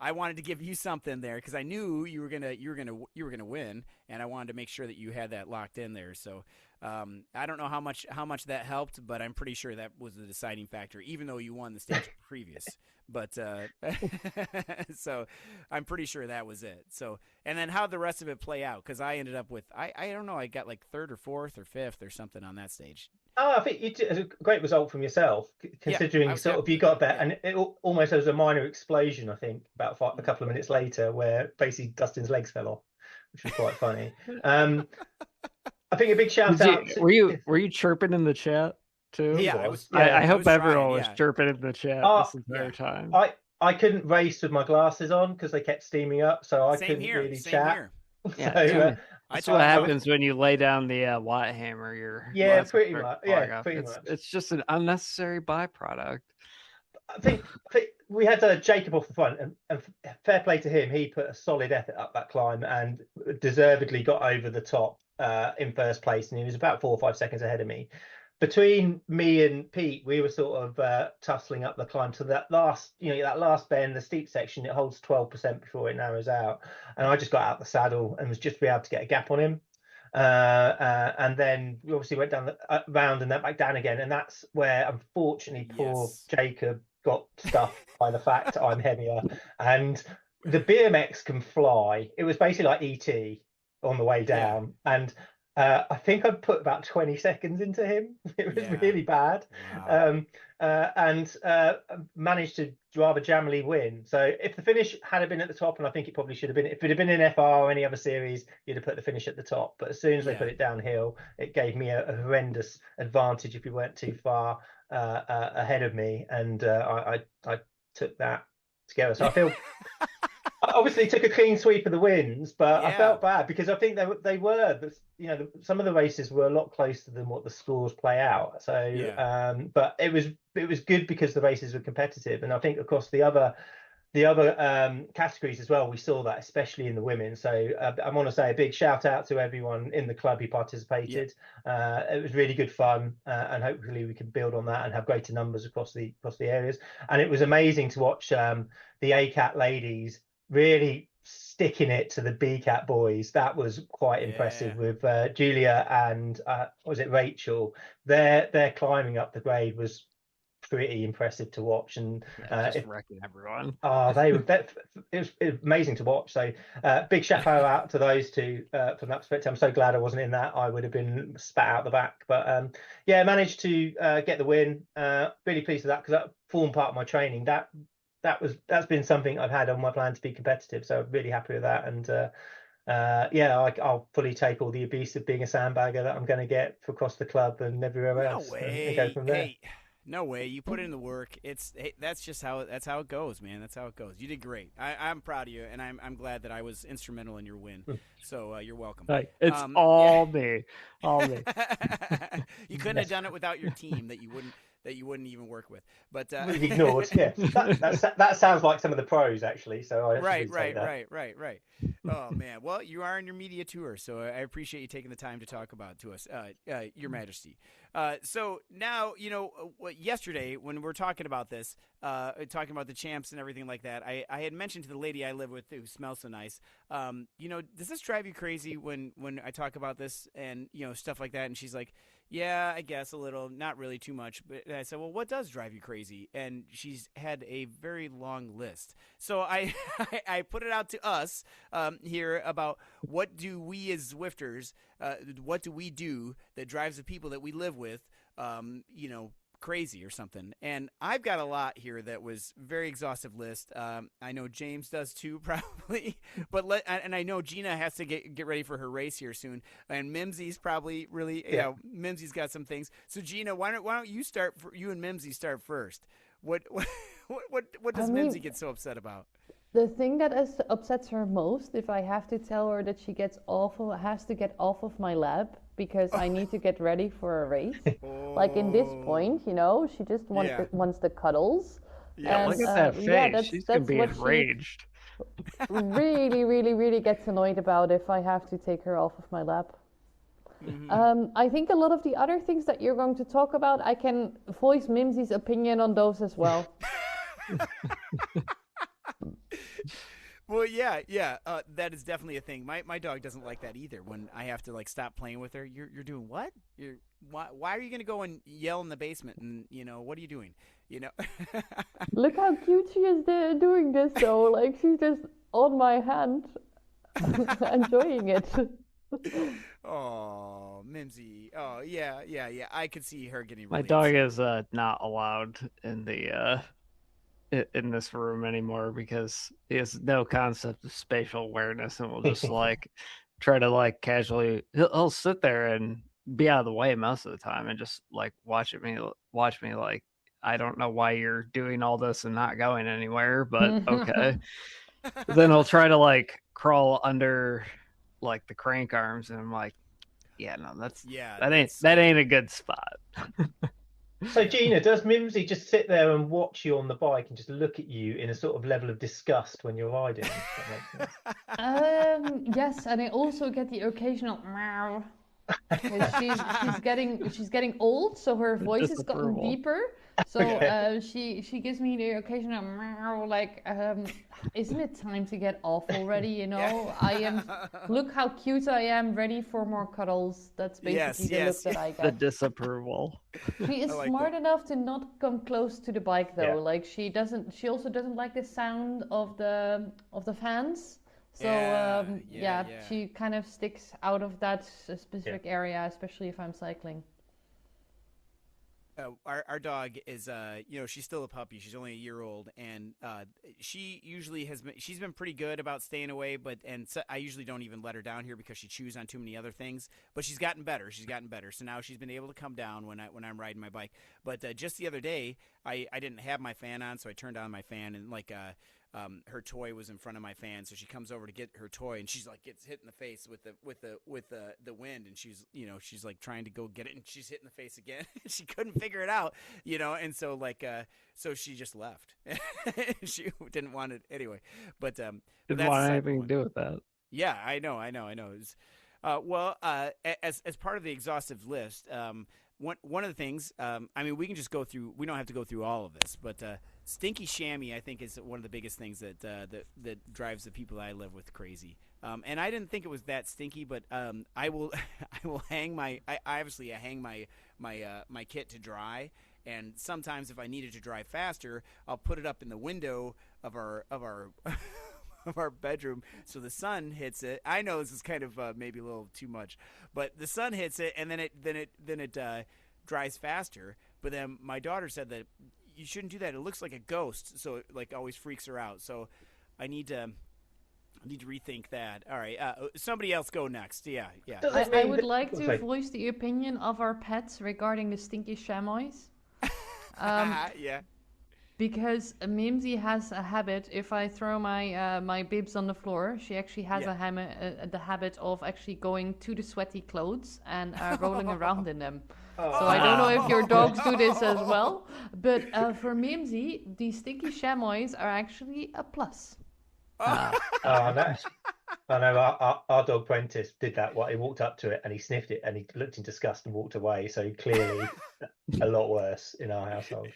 A: I wanted to give you something there because I knew you were gonna win, and I wanted to make sure that you had that locked in there. So I don't know how much that helped, but I'm pretty sure that was the deciding factor, even though you won the stage previous. But so I'm pretty sure that was it. So, and then how'd the rest of it play out? Because I ended up with I don't know, I got like 3rd or 4th or 5th or something on that stage.
D: Oh, I think it's a great result from yourself, considering you got there, and it almost was a minor explosion. I think about a couple of minutes later, where basically Dustin's legs fell off, which was quite funny. I think a big shout out.
C: Were you chirping in the chat too?
A: Yeah,
C: I hope everyone was chirping in the chat this entire time.
D: I couldn't race with my glasses on because they kept steaming up, so I couldn't really chat.
A: Here.
C: Yeah, that's what happens when you lay down the watt hammer.
D: Pretty much.
C: It's just an unnecessary byproduct.
D: I think we had Jacob off the front, and fair play to him. He put a solid effort up that climb and deservedly got over the top in first place, and he was about 4 or 5 seconds ahead of me. between me and Pete, we were sort of tussling up the climb to that last, that last bend, the steep section. It holds 12% before it narrows out, and I just got out the saddle and was just be able to get a gap on him. And then we obviously went down the round and then back down again, and that's where unfortunately poor Jacob got stuffed by the fact I'm heavier. And the BMX can fly. It was basically like ET on the way down, and I think I put about 20 seconds into him. It was really bad.
A: Wow.
D: And managed to rather jammily win. So if the finish had been at the top, and I think it probably should have been, if it had been in FR or any other series, you'd have put the finish at the top. But as soon as they put it downhill, it gave me a horrendous advantage if we weren't too far ahead of me. And I took that together. So I feel... I obviously took a clean sweep of the wins, but I felt bad because I think they were, some of the races were a lot closer than what the scores play out. So, but it was good because the races were competitive, and I think across the other categories as well, we saw that, especially in the women. So I want to say a big shout out to everyone in the club who participated. It was really good fun, and hopefully we can build on that and have greater numbers across the areas. And it was amazing to watch the ACAT ladies really sticking it to the BCAT boys. That was quite impressive with Julia and was it Rachel? Their climbing up the grade was pretty impressive to watch, and
C: just wrecking everyone.
D: They were. It was amazing to watch. So big shout out to those two from that perspective. I'm so glad I wasn't in that. I would have been spat out the back. But managed to get the win. Really pleased with that because that formed part of my training. That's been something I've had on my plan to be competitive. So I'm really happy with that. And I'll fully take all the abuse of being a sandbagger that I'm going to get for across the club and everywhere else.
A: No way.
D: And go from there.
A: Hey, no way. You put in the work. That's just how it goes, man. That's how it goes. You did great. I'm proud of you, and I'm glad that I was instrumental in your win. So you're welcome.
C: It's all me. All me.
A: You couldn't have done it without your team that you wouldn't even work with, but
D: ignored. Yeah, that sounds like some of the pros actually. So I
A: right. Oh man, well you are on your media tour, so I appreciate you taking the time to talk about to us, Your Majesty. So now yesterday when we're talking about this, talking about the champs and everything like that, I had mentioned to the lady I live with who smells so nice. Does this drive you crazy when I talk about this and stuff like that? And she's like, yeah, I guess a little, not really too much. But I said, well, what does drive you crazy? And she's had a very long list. So I put it out to us here about what do we as Zwifters, what do we do that drives the people that we live with, crazy or something. And I've got a lot here that was very exhaustive list. I know James does too, probably, but and I know Gina has to get ready for her race here soon, and Mimsy's probably really, Mimsy's got some things. So Gina, why don't you start? You and Mimsy start first. What does Mimsy get so upset about?
B: The thing that upsets her most, if I have to tell her that she has to get off of my lap because I need to get ready for a race. Like in this point, she just wants the cuddles.
C: Yeah,
B: and,
C: look at that face. She's going to be enraged.
B: Really, really, really gets annoyed about if I have to take her off of my lap. Mm-hmm. I think a lot of the other things that you're going to talk about, I can voice Mimsy's opinion on those as well.
A: Well, yeah, that is definitely a thing. My dog doesn't like that either. When I have to stop playing with her, you're doing what? Why are you gonna go and yell in the basement? And what are you doing?
B: Look how cute she is doing this though. She's just on my hand, enjoying it.
A: Oh, Mimsy. Oh, yeah. I could see her getting.
C: My dog is not allowed in the. In this room anymore because he has no concept of spatial awareness and will just try to casually he'll sit there and be out of the way most of the time and just watch me I don't know why you're doing all this and not going anywhere, but okay. Then he'll try to crawl under the crank arms and I'm like, yeah, no, that ain't a good spot.
D: So Gina, does Mimsy just sit there and watch you on the bike and just look at you in a sort of level of disgust when you're riding?
B: Yes, and I also get the occasional meow. 'Cause she's getting old, so her voice has gotten
C: Disapproval.
B: deeper. So she gives me the occasional meow, like, isn't it time to get off already? You know, look how cute I am, ready for more cuddles. That's basically the look that I
C: The
B: get.
C: disapproval.
B: She is smart enough to not come close to the bike though. Like she also doesn't like the sound of the fans. So she kind of sticks out of that specific area, especially if I'm cycling.
A: Our dog is, she's still a puppy. She's only a year old, and she usually she's been pretty good about staying away. So I usually don't even let her down here because she chews on too many other things. But she's gotten better. So now she's been able to come down when I'm riding my bike. But just the other day, I didn't have my fan on, so I turned on my fan, and her toy was in front of my fan, so she comes over to get her toy, and she's like gets hit in the face with the wind, and she's like trying to go get it, and she's hit in the face again. She couldn't figure it out, and so so she just left. She didn't want it anyway, but
C: didn't want anything to do with that.
A: Yeah, I know. It was, as part of the exhaustive list, one of the things, we can just go through. We don't have to go through all of this, but stinky chamois, I think, is one of the biggest things that drives the people I live with crazy. And I didn't think it was that stinky, but I will hang my kit to dry, and sometimes if I needed to dry faster, I'll put it up in the window of our of our bedroom, so the sun hits it. I know this is kind of maybe a little too much, but the sun hits it, and then it dries faster. But then my daughter said that you shouldn't do that. It looks like a ghost, so it always freaks her out. So I need to rethink that. All right, somebody else go next. Yeah.
B: I would like to voice the opinion of our pets regarding the stinky chamois.
A: Yeah.
B: Because Mimsy has a habit. If I throw my bibs on the floor, she actually has the habit of actually going to the sweaty clothes and rolling around in them. So I don't know if your dogs do this as well, but for Mimsy, the stinky chamois are actually a plus.
D: No. I know our dog Prentice did that. He walked up to it and he sniffed it and he looked in disgust and walked away. So clearly, a lot worse in our household.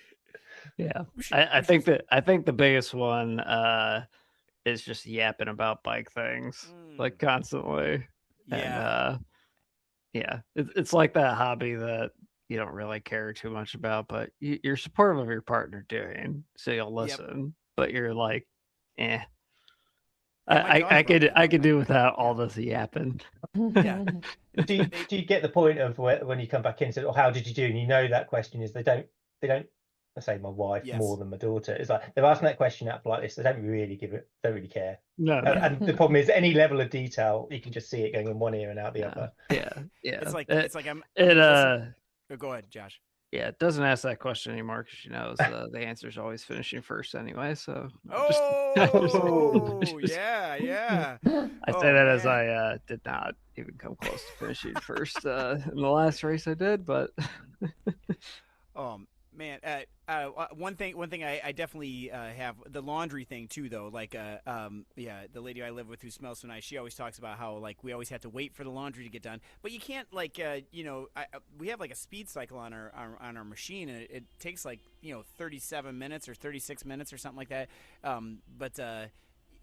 C: Yeah, I think the biggest one is just yapping about bike things like constantly.
A: Yeah,
C: and it's like that hobby that you don't really care too much about, but you're supportive of your partner doing, so you'll listen. But you're like, eh. I could do without all this yapping.
A: Yeah.
D: Do you get the point of when you come back in and say, "Oh, how did you do?" And you know that question is they don't. I say my wife more than my daughter. It's like they're asking that question out like this. They don't really don't really care.
C: No.
D: And the problem is any level of detail, you can just see it going in one ear and out the other.
C: Yeah.
A: It's like I'm. Go ahead, Josh.
C: Yeah, it doesn't ask that question anymore because she knows the answer is always finishing first anyway. So.
A: Yeah.
C: I say that as I did not even come close to finishing first in the last race I did, but.
A: Man, one thing I definitely have the laundry thing too, though. The lady I live with who smells so nice, she always talks about how we always have to wait for the laundry to get done. But you can't we have a speed cycle on our machine, and it takes 37 minutes or 36 minutes or something like that. But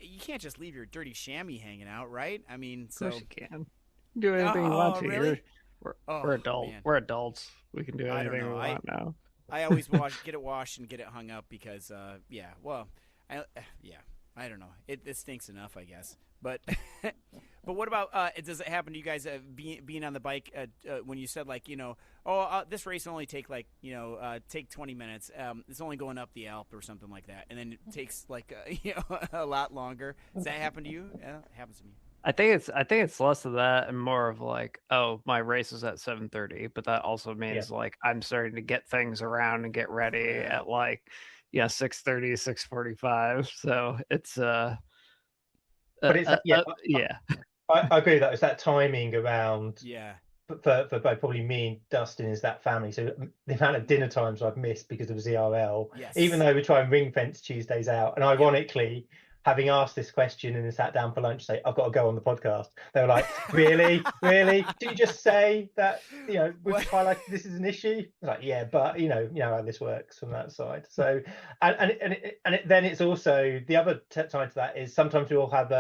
A: you can't just leave your dirty chamois hanging out, right? I mean,
C: of course you can do anything you want to.
A: Really?
C: We're adults.
A: Man.
C: We're adults. We can do anything we want now.
A: I always get it washed and get it hung up because, I don't know. It stinks enough, I guess. But but what about, does it happen to you guys being on the bike when you said this race will only take take 20 minutes. It's only going up the Alp or something like that. And then it takes a lot longer. Does that happen to you? Yeah, it happens to me.
C: I think it's less of that and more of my race is at 7:30, but that also means I'm starting to get things around and get ready at 6:30, 6:45. So it's
D: but it's I agree with that. It's that timing around for both probably me and Dustin is that family. So the amount of dinner times I've missed because of ZRL, even though we try and ring fence Tuesdays out, and ironically. having asked this question and then sat down for lunch, say, I've got to go on the podcast. They were like, really? Really? Did you just say that, we've highlighted this is an issue? I was like, yeah, but you know how this works from that side. So, then it's also the other side to that is sometimes we all have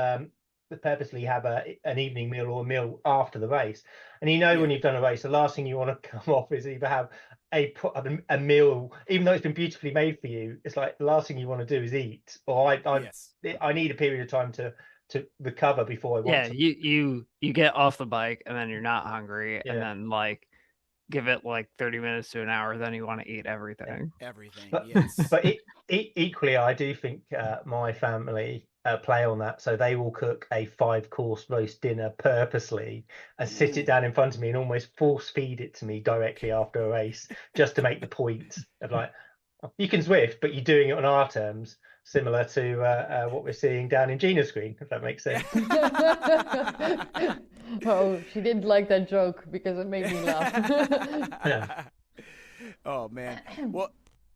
D: purposely have an evening meal or a meal after the race, and when you've done a race, the last thing you want to come off is either have a meal, even though it's been beautifully made for you. It's like the last thing you want to do is eat, or I need a period of time to recover before I want to.
C: You get off the bike and then you're not hungry, and then like give it like 30 minutes to an hour, then you want to eat everything.
D: But equally, I do think my family play on that, so they will cook a 5-course roast dinner purposely and sit it down in front of me and almost force feed it to me directly after a race, just to make the point of like, you can Zwift, but you're doing it on our terms, similar to what we're seeing down in Gina's screen, if that makes sense.
B: Oh, she didn't like that joke because it made me laugh.
A: Oh man. Well,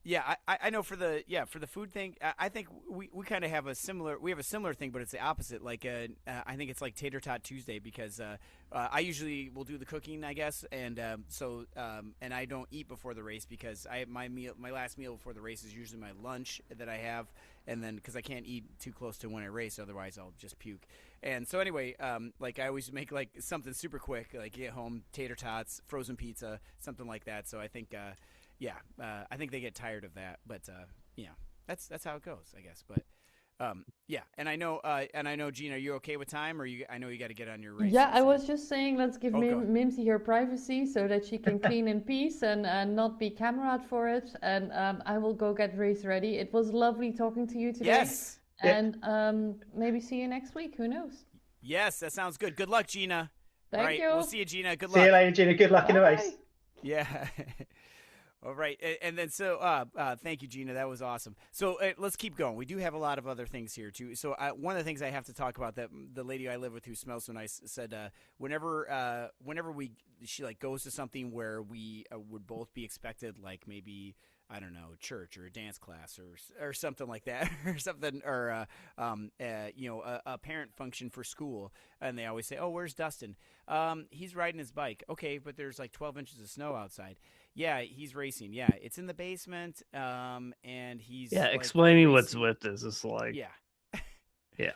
A: yeah, I know for the food thing, I think we kind of have a similar thing, but it's the opposite. Like I think it's like Tater Tot Tuesday, because I usually will do the cooking, I guess, and and I don't eat before the race because my last meal before the race is usually my lunch that I have, and then because I can't eat too close to when I race, otherwise I'll just puke. And so anyway, like I always make like something super quick, like get home, tater tots, frozen pizza, something like that. So I think. I think they get tired of that, but that's how it goes, I guess. But and I know, Gina, are you okay with time, or I know you got to get on your race?
B: Yeah, I was just saying, let's give Mimsy her privacy so that she can clean in peace and not be cameraed for it. And I will go get race ready. It was lovely talking to you today.
A: Yes.
B: And maybe see you next week. Who knows?
A: Yes, that sounds good. Good luck, Gina.
B: Thank you.
A: We'll see you, Gina. Good luck.
D: See you later, Gina. Good luck in the race.
A: Yeah. All right, and then thank you, Gina. That was awesome. So let's keep going. We do have a lot of other things here too. So one of the things I have to talk about, that the lady I live with who smells so nice said, whenever she like goes to something where we would both be expected, like maybe, I don't know, church or a dance class or something like that, or something, or a parent function for school, and they always say, "Oh, where's Dustin? He's riding his bike." Okay, but there's like 12 inches of snow outside. Yeah, he's racing. Yeah, it's in the basement. And he's
C: explaining what Zwift is. It's like yeah.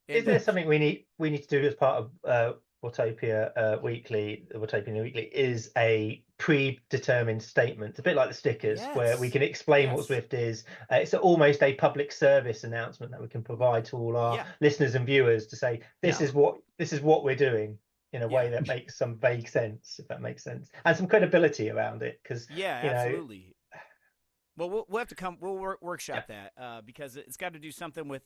D: Is there something we need to do as part of Watopia Weekly? The Watopian Weekly is a predetermined statement, a bit like the stickers, where we can explain what Zwift is. It's almost a public service announcement that we can provide to all our listeners and viewers to say this is what we're doing, in a way that makes some vague sense, if that makes sense, and some credibility around it. Because
A: absolutely. Well, we'll have to come. We'll workshop that because it's got to do something with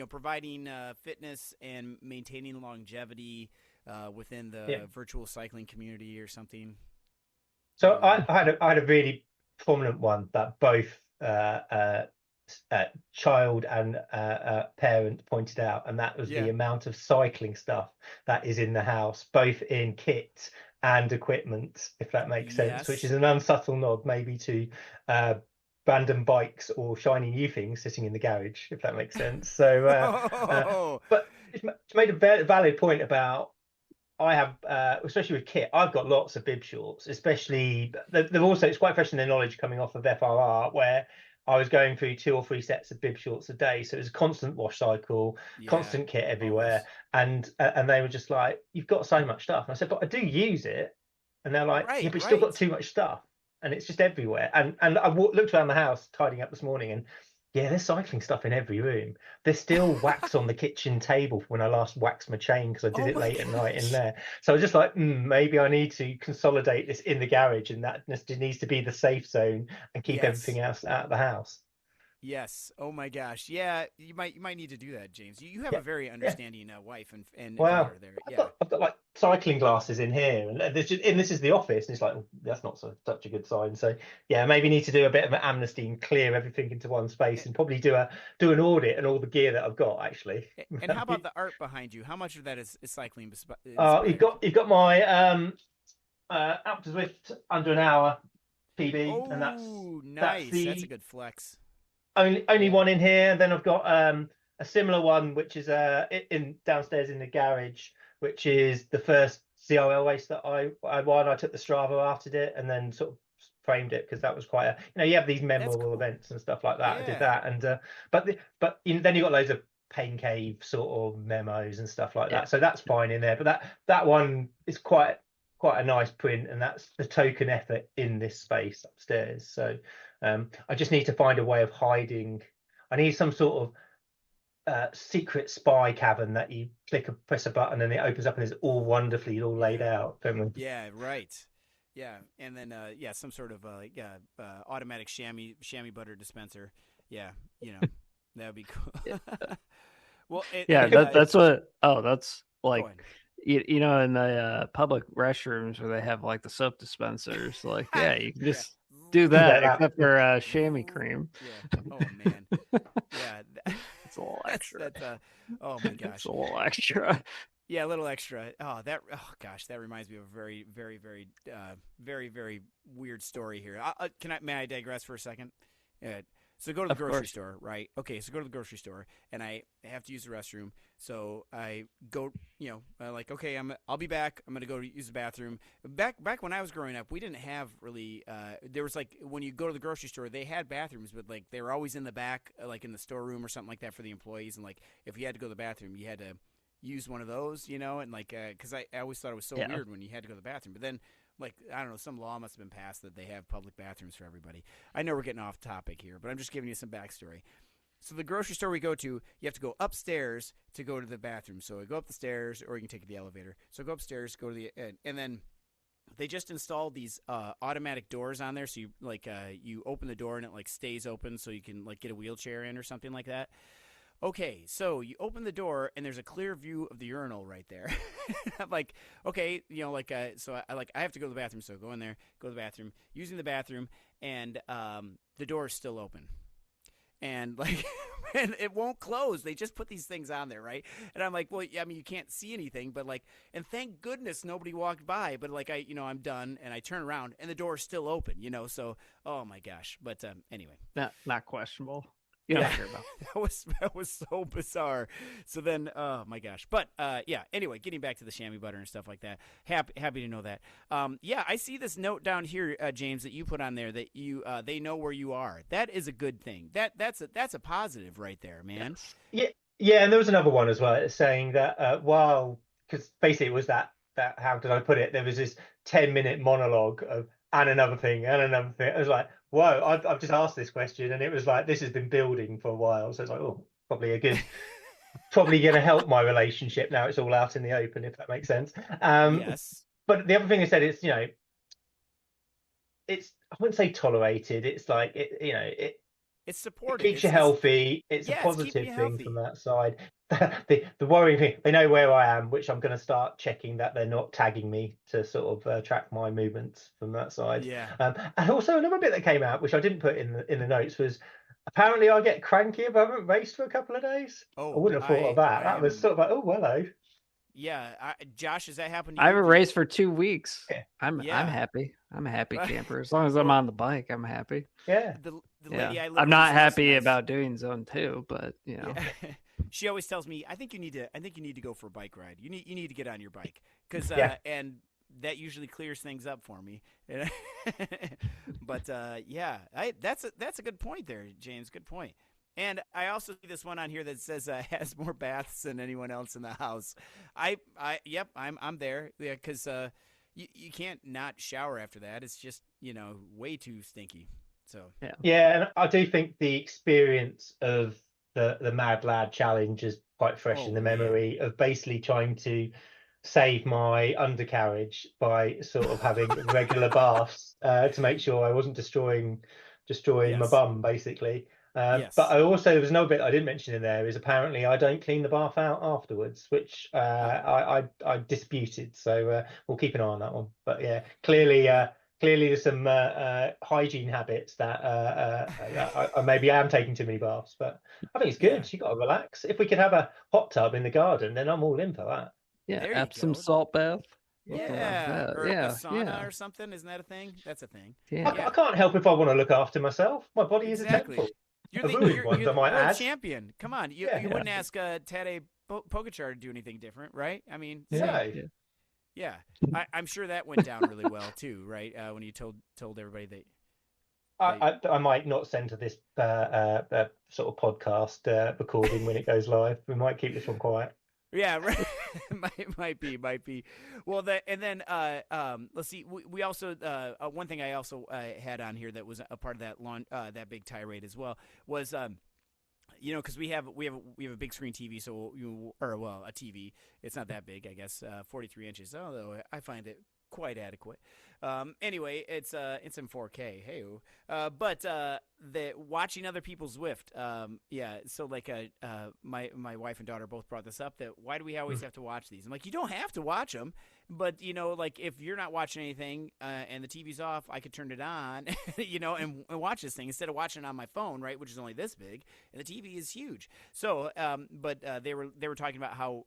A: providing fitness and maintaining longevity within the virtual cycling community or something.
D: So I had a really prominent one that both child and parent pointed out, and that was the amount of cycling stuff that is in the house, both in kit and equipment, if that makes sense, which is an unsubtle nod maybe to random bikes or shiny new things sitting in the garage, if that makes sense. So but it's made a valid point about, I have, especially with kit, I've got lots of bib shorts, especially, they've also, it's quite fresh in their knowledge coming off of FRR, where I was going through 2 or 3 sets of bib shorts a day. So it was a constant wash cycle, constant kit everywhere. And they were just like, you've got so much stuff. And I said, but I do use it. And they're like, but you still got too much stuff. And it's just everywhere. And I looked around the house tidying up this morning, and there's cycling stuff in every room. There's still wax on the kitchen table when I last waxed my chain, because I did it late at night in there. So I was just like, maybe I need to consolidate this in the garage, and that needs to be the safe zone and keep everything else out of the house.
A: Yes. Oh my gosh. Yeah, you might need to do that, James. You have a very understanding wife and daughter there.
D: I've got like cycling glasses in here, and this is the office, and it's like, that's not such a good sign. So maybe need to do a bit of an amnesty and clear everything into one space, and probably do an audit and all the gear that I've got actually.
A: And how about the art behind you? How much of that is cycling?
D: You've got my up to Zwift under an hour PB, and that's
A: nice. That's a good flex.
D: Only one in here. Then I've got a similar one, which is in downstairs in the garage, which is the first CRL race that I won. I took the Strava after it, and then sort of framed it because that was quite a, you have these memorable events and stuff like that. I did that, and but then you got loads of Pain Cave sort of memos and stuff like that. So that's fine in there. But that one is quite a nice print, and that's the token effort in this space upstairs. So I just need to find a way of hiding. I need some sort of secret spy cavern that you press a button and it opens up and it's all wonderfully all laid out.
A: Yeah, right. Yeah, and then some sort of automatic chamois butter dispenser. Yeah, that would be cool. Well,
C: that's what. Oh, that's like in the public restrooms where they have like the soap dispensers. Like, you can just do that, except for chamois cream.
A: Yeah. Oh man. Yeah.
C: It's a little extra.
A: Oh my gosh.
C: It's a little extra.
A: Yeah, a little extra. Oh gosh, that reminds me of a very, very, very, very, very weird story here. May I digress for a second? So go to the grocery store, right? Okay, so go to the grocery store, and I have to use the restroom. So I go, okay, I'll be back. I'm gonna go use the bathroom. Back when I was growing up, we didn't have really. There was like when you go to the grocery store, they had bathrooms, but like they were always in the back, like in the storeroom or something like that for the employees. And like if you had to go to the bathroom, you had to use one of those, and like because I always thought it was so weird when you had to go to the bathroom, but then. Like, I don't know, some law must have been passed that they have public bathrooms for everybody. I know we're getting off topic here, but I'm just giving you some backstory. So the grocery store we go to, you have to go upstairs to go to the bathroom. So I go up the stairs, or you can take the elevator. So I go upstairs, go to the and then they just installed these automatic doors on there. So you you open the door and it like stays open, so you can like get a wheelchair in or something like that. Okay, so you open the door and there's a clear view of the urinal right there. I'm like, okay, so I have to go to the bathroom. So go in there, go to the bathroom, using the bathroom, and the door is still open. And like, and it won't close. They just put these things on there, right? And I'm like, well, I mean, you can't see anything, but like, and thank goodness nobody walked by. But like, I'm done, and I turn around, and the door is still open. So, oh my gosh. But anyway,
C: not questionable. You don't care about
A: that was so bizarre. So then, oh my gosh. But anyway, getting back to the chamois butter and stuff like that. Happy to know that. I see this note down here, James, that you put on there that they know where you are. That is a good thing. That's a positive right there, man.
D: Yeah, and there was another one as well saying that because basically it was that how did I put it? There was this 10-minute monologue of and another thing. I was like, whoa, I've just asked this question, and it was like, this has been building for a while. So it's like, oh, probably probably going to help my relationship now. It's all out in the open, if that makes sense.
A: Yes.
D: But the other thing I said is, it's, I wouldn't say tolerated. It's like,
A: it's supported.
D: It keeps you healthy. It's a positive thing from that side. The worrying thing, they know where I am, which I'm going to start checking that they're not tagging me to sort of track my movements from that side.
A: Yeah.
D: And also another bit that came out, which I didn't put in the notes, was apparently I get cranky if I haven't raced for a couple of days. I wouldn't have thought of that. That was sort of like, oh, hello.
A: Yeah, Josh, has that happened to
C: you? I
A: haven't
C: raced for 2 weeks.
D: Yeah.
C: I'm happy. I'm a happy camper. As long as I'm on the bike, I'm happy.
D: Yeah.
A: The lady I live
C: I'm not happy about doing zone 2, but
A: she always tells me, I think you need to go for a bike ride. You need to get on your bike because and that usually clears things up for me. But that's a good point there, James. Good point. And I also see this one on here that says has more baths than anyone else in the house. I'm there. Yeah, because you can't not shower after that. It's just way too stinky. So
D: and I do think the experience of the Mad Lad Challenge is quite fresh in the memory of basically trying to save my undercarriage by sort of having regular baths to make sure I wasn't destroying my bum, basically. But I also, there was another bit I didn't mention in there, is apparently I don't clean the bath out afterwards, which I disputed. So we'll keep an eye on that one. But yeah, clearly there's some hygiene habits that I maybe am taking too many baths. But I think it's good. Yeah. You got to relax. If we could have a hot tub in the garden, then I'm all in for that.
C: Yeah, Epsom salt bath.
A: Yeah, or a sauna or something. Isn't that a thing? That's a thing.
D: Yeah. I can't help if I want to look after myself. My body is a temple.
A: You're
D: A
A: the
D: ruined
A: you're,
D: one,
A: you're
D: I
A: the
D: might
A: world
D: add.
A: champion. Come on, you wouldn't ask Tadej Pogacar to do anything different, right? I mean,
D: No.
A: yeah. I'm sure that went down really well too, right? When you told everybody that.
D: I might not send to this sort of podcast recording when it goes live. We might keep this one quiet.
A: Yeah, right. might be. Well, let's see. We also one thing I also had on here that was a part of that big tirade as well was because we have a big screen TV, so a TV. It's not that big, I guess, 43 inches. Although I find it quite adequate. Anyway, it's in 4K. Hey, but the watching other people's Zwift. So like my wife and daughter both brought this up. That why do we always have to watch these? I'm like, you don't have to watch them, but like if you're not watching anything and the TV's off, I could turn it on, and watch this thing instead of watching it on my phone, right? Which is only this big, and the TV is huge. So, but they were talking about how.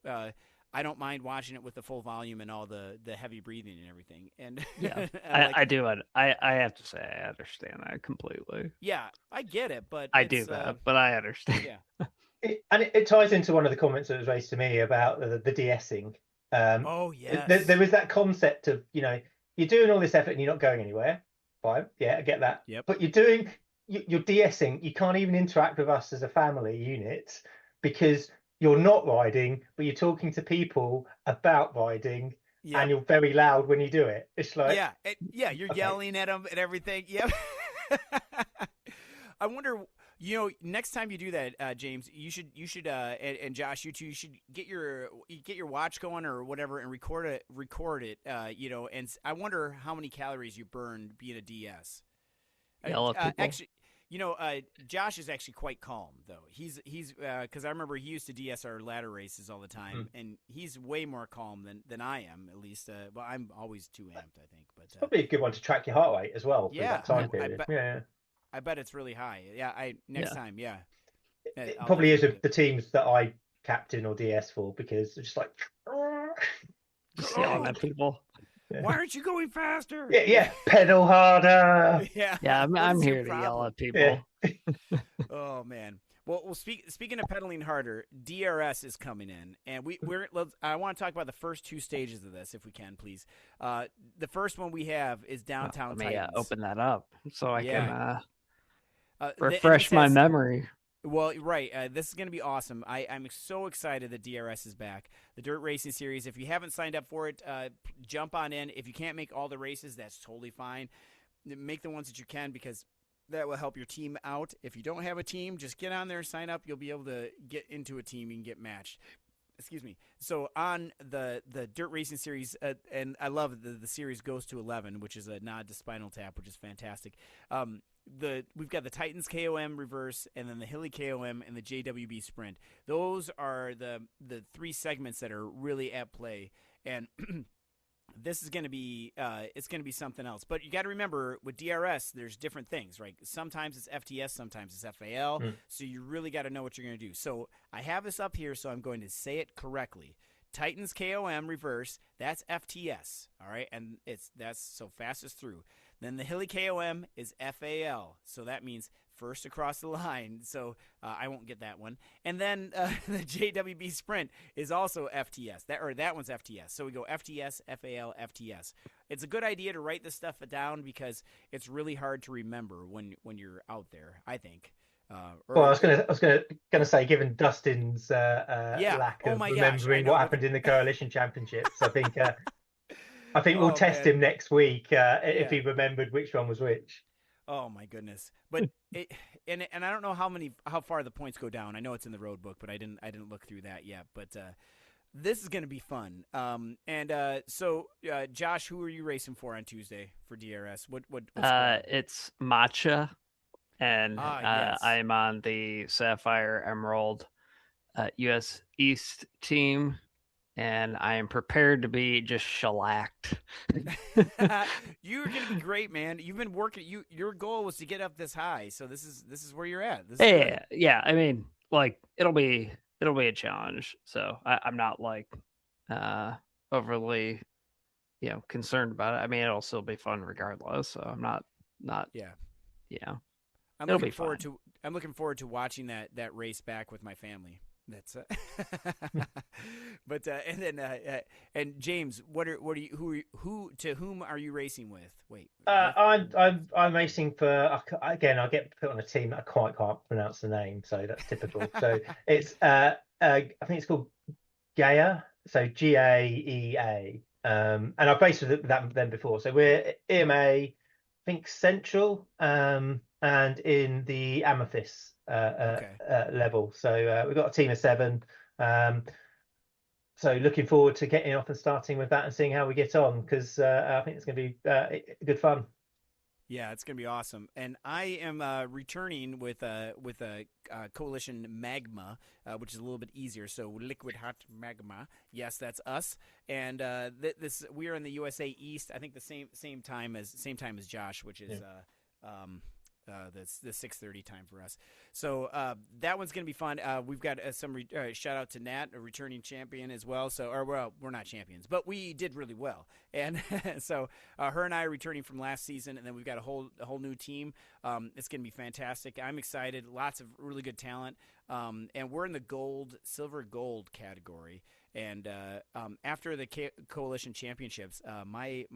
A: I don't mind watching it with the full volume and all the heavy breathing and everything. And
C: yeah, I do it. I have to say I understand that completely.
A: Yeah, I get it, but
C: I do that, but I understand.
A: Yeah,
D: it ties into one of the comments that was raised to me about the de-essing.
A: Oh yes,
D: there was that concept of you're doing all this effort and you're not going anywhere. Fine, yeah, I get that.
A: Yep.
D: But you're de-essing. You can't even interact with us as a family unit because you're not riding, but you're talking to people about riding, and you're very loud when you do it. It's like
A: you're yelling at them and everything. Yep. I wonder, next time you do that, James, you should, and Josh, you two, you should get your watch going or whatever and record it, and I wonder how many calories you burned being a DS. Actually. Josh is actually quite calm though. He's because I remember he used to DS our ladder races all the time, and he's way more calm than I am. At least, well, I'm always too amped, I think. But
D: it's probably a good one to track your heart rate as well. For that time period.
A: I bet it's really high. Yeah, next time. Yeah,
D: it probably is the teams that I captain or DS for because it's just like
C: just yelling at people.
A: Yeah. Why aren't you going faster?
D: Yeah. Pedal harder.
C: Yeah. I'm here to yell at people.
A: Yeah. Oh man. Well, speaking of pedaling harder, DRS is coming in, and I want to talk about the first two stages of this, if we can, please. The first one we have is Downtown
C: Let me
A: Titans.
C: open that up so I can refresh my memory.
A: Well, right. This is going to be awesome. I'm so excited that DRS is back. The Dirt Racing Series. If you haven't signed up for it, jump on in. If you can't make all the races, that's totally fine. Make the ones that you can because that will help your team out. If you don't have a team, just get on there, sign up. You'll be able to get into a team and get matched. Excuse me. So on the Dirt Racing Series, and I love the series goes to 11, which is a nod to Spinal Tap, which is fantastic. We've got the Titans KOM reverse, and then the Hilly KOM and the JWB Sprint. Those are the three segments that are really at play, and this is going to be it's going to be something else. But you got to remember with DRS, there's different things, right? Sometimes it's FTS, sometimes it's FAL. So you really got to know what you're going to do. So I have this up here, so I'm going to say it correctly. Titans KOM reverse, that's FTS, all right, and that's so fastest through. Then the Hilly KOM is FAL, so that means first across the line. So I won't get that one. And then the JWB Sprint is also FTS. That one's FTS. So we go FTS, FAL, FTS. It's a good idea to write this stuff down because it's really hard to remember when you're out there, I think.
D: Well, I was gonna say, given Dustin's lack of remembering what happened in the Coalition Championships, I think we'll test him next week if he remembered which one was which.
A: Oh my goodness! But and I don't know how far the points go down. I know it's in the road book, but I didn't look through that yet. But this is going to be fun. So Josh, who are you racing for on Tuesday for DRS?
C: It's Matcha, and
A: yes.
C: I'm on the Sapphire Emerald U.S. East team. And I am prepared to be just shellacked.
A: You're gonna be great, man. You've been working. Your goal was to get up this high, so this is where you're at.
C: Yeah. I mean, like it'll be a challenge. So I'm not like overly, concerned about it. I mean, it'll still be fun regardless. So I'm not.
A: Yeah.
C: Yeah.
A: I'm looking forward to watching that race back with my family. That's but and then and James, to whom are you racing with? Wait,
D: I'm racing for, again, I get put on a team that I can't pronounce the name, so that's typical. So it's I think it's called Gaia, so GAEA, and I've raced with them before. So we're EMA, I think Central, and in the Amethyst level. So we've got a team of 7. So looking forward to getting off and starting with that and seeing how we get on, because I think it's going to be good fun.
A: Yeah, it's going to be awesome. And I am returning with a Coalition Magma, which is a little bit easier. So Liquid Hot Magma. Yes, that's us. And we are in the USA East. I think the same time as Josh, which is the 6:30 time for us. So that one's going to be fun. We've got some shout out to Nat, a returning champion as well. So, we're not champions, but we did really well. And so her and I are returning from last season, and then we've got a whole new team. It's going to be fantastic. I'm excited. Lots of really good talent. And we're in the silver gold category. And after the Coalition Championships, my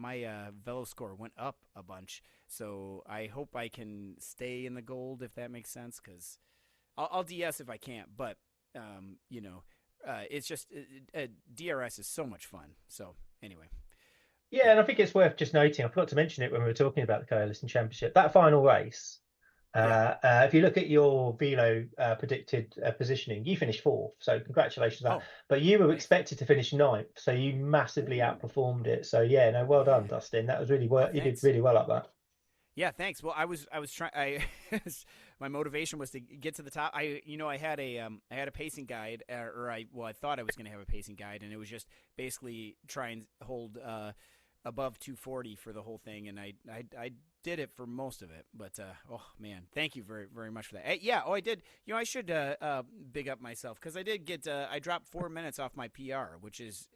A: velo score went up a bunch. So I hope I can stay in the gold, if that makes sense, because I'll DS if I can't. But, it's just DRS is so much fun. So anyway.
D: Yeah, and I think it's worth just noting, I forgot to mention it when we were talking about the Coalition Championship, that final race, if you look at your velo predicted positioning, you finished 4th, so congratulations on that. But you were expected to finish 9th, so you massively outperformed it. So well done, Dustin. That was really you did really well up that.
A: Yeah, thanks. Well, I was trying. My motivation was to get to the top. I had a pacing guide, I thought I was going to have a pacing guide, and it was just basically try and hold above 240 for the whole thing, and I did it for most of it. But oh man, thank you very, very much for that. I did. I should big up myself, because I did get I dropped 4 minutes off my PR, which is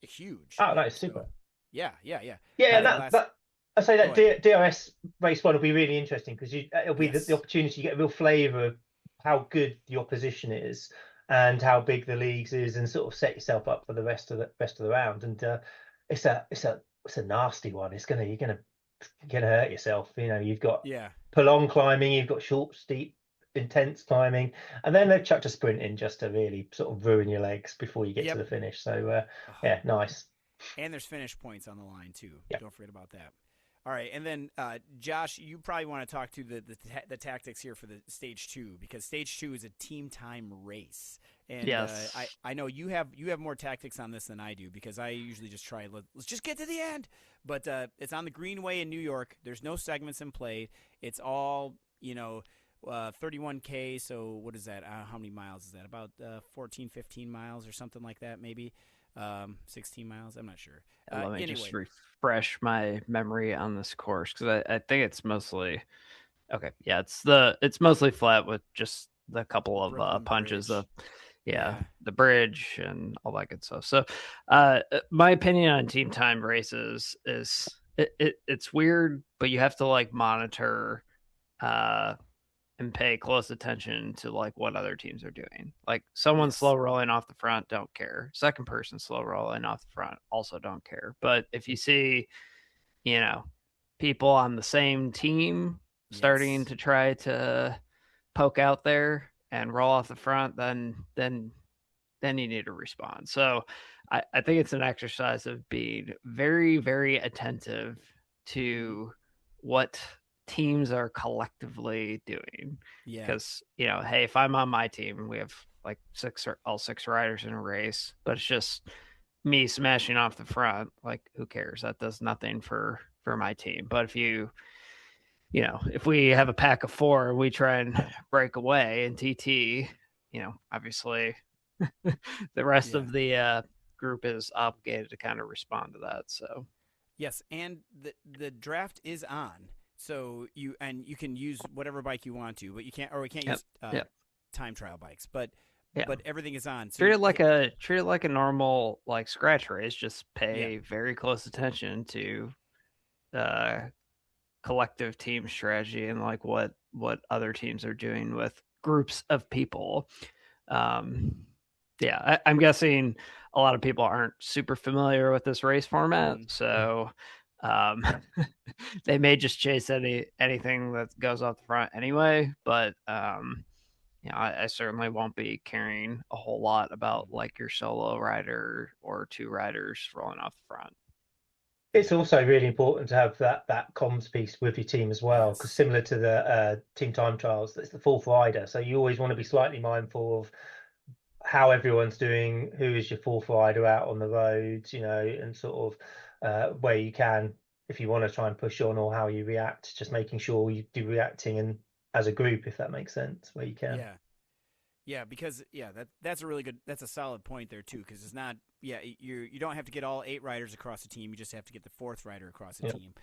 A: huge.
D: Oh, that is super.
A: Yeah.
D: I say that DRS race 1 will be really interesting, because it'll be the opportunity to get a real flavour of how good your position is and how big the leagues is, and sort of set yourself up for the rest of the round. And it's a nasty one. You're gonna hurt yourself. You've got prolonged climbing, you've got short, steep, intense climbing, and then they've chucked a sprint in just to really sort of ruin your legs before you get to the finish. So nice.
A: And there's finish points on the line too.
D: Yep.
A: Don't forget about that. All right, and then Josh, you probably want to talk to the tactics here for the stage 2, because stage 2 is a team time race. And
C: yes.
A: I know you have more tactics on this than I do, because I usually just try let's just get to the end. But it's on the Greenway in New York. There's no segments in play. It's all 31K. So what is that? How many miles is that? About 14, 15 miles or something like that, maybe. 16 miles. I'm not sure.
C: Let me just refresh my memory on this course, because I think it's mostly it's mostly flat with just the couple of punches
A: Bridge.
C: The bridge and all that good stuff. So my opinion on team time races is it's weird, but you have to monitor and pay close attention to what other teams are doing. Someone slow rolling off the front, don't care. Second person slow rolling off the front, also don't care. But if you see, people on the same team starting to try to poke out there and roll off the front, then you need to respond. So I think it's an exercise of being very, very attentive to what teams are collectively doing. Because hey, if I'm on my team, we have all 6 riders in a race, but it's just me smashing off the front, who cares? That does nothing for my team. But if we have a pack of 4, we try and break away in TT, obviously the rest of the group is obligated to kind of respond to that. So
A: yes, and the draft is on. So you can use whatever bike you want to, but we can't use time trial bikes. But everything is on. So
C: treat it like a normal scratch race. Just pay very close attention to collective team strategy and what what other teams are doing with groups of people. I'm guessing a lot of people aren't super familiar with this race format, so they may just chase anything that goes off the front anyway. But I certainly won't be caring a whole lot about like your solo rider or two riders rolling off the front.
D: It's also really important to have that comms piece with your team as well, because similar to the team time trials, that's the fourth rider. So you always want to be slightly mindful of how everyone's doing, who is your fourth rider out on the roads, and sort of where you can, if you want to try and push on, or how you react, just making sure you do reacting and as a group, if that makes sense, where you can.
A: Yeah, because that's a solid point there too, because it's not you don't have to get all 8 riders across the team, you just have to get the 4th rider across the team.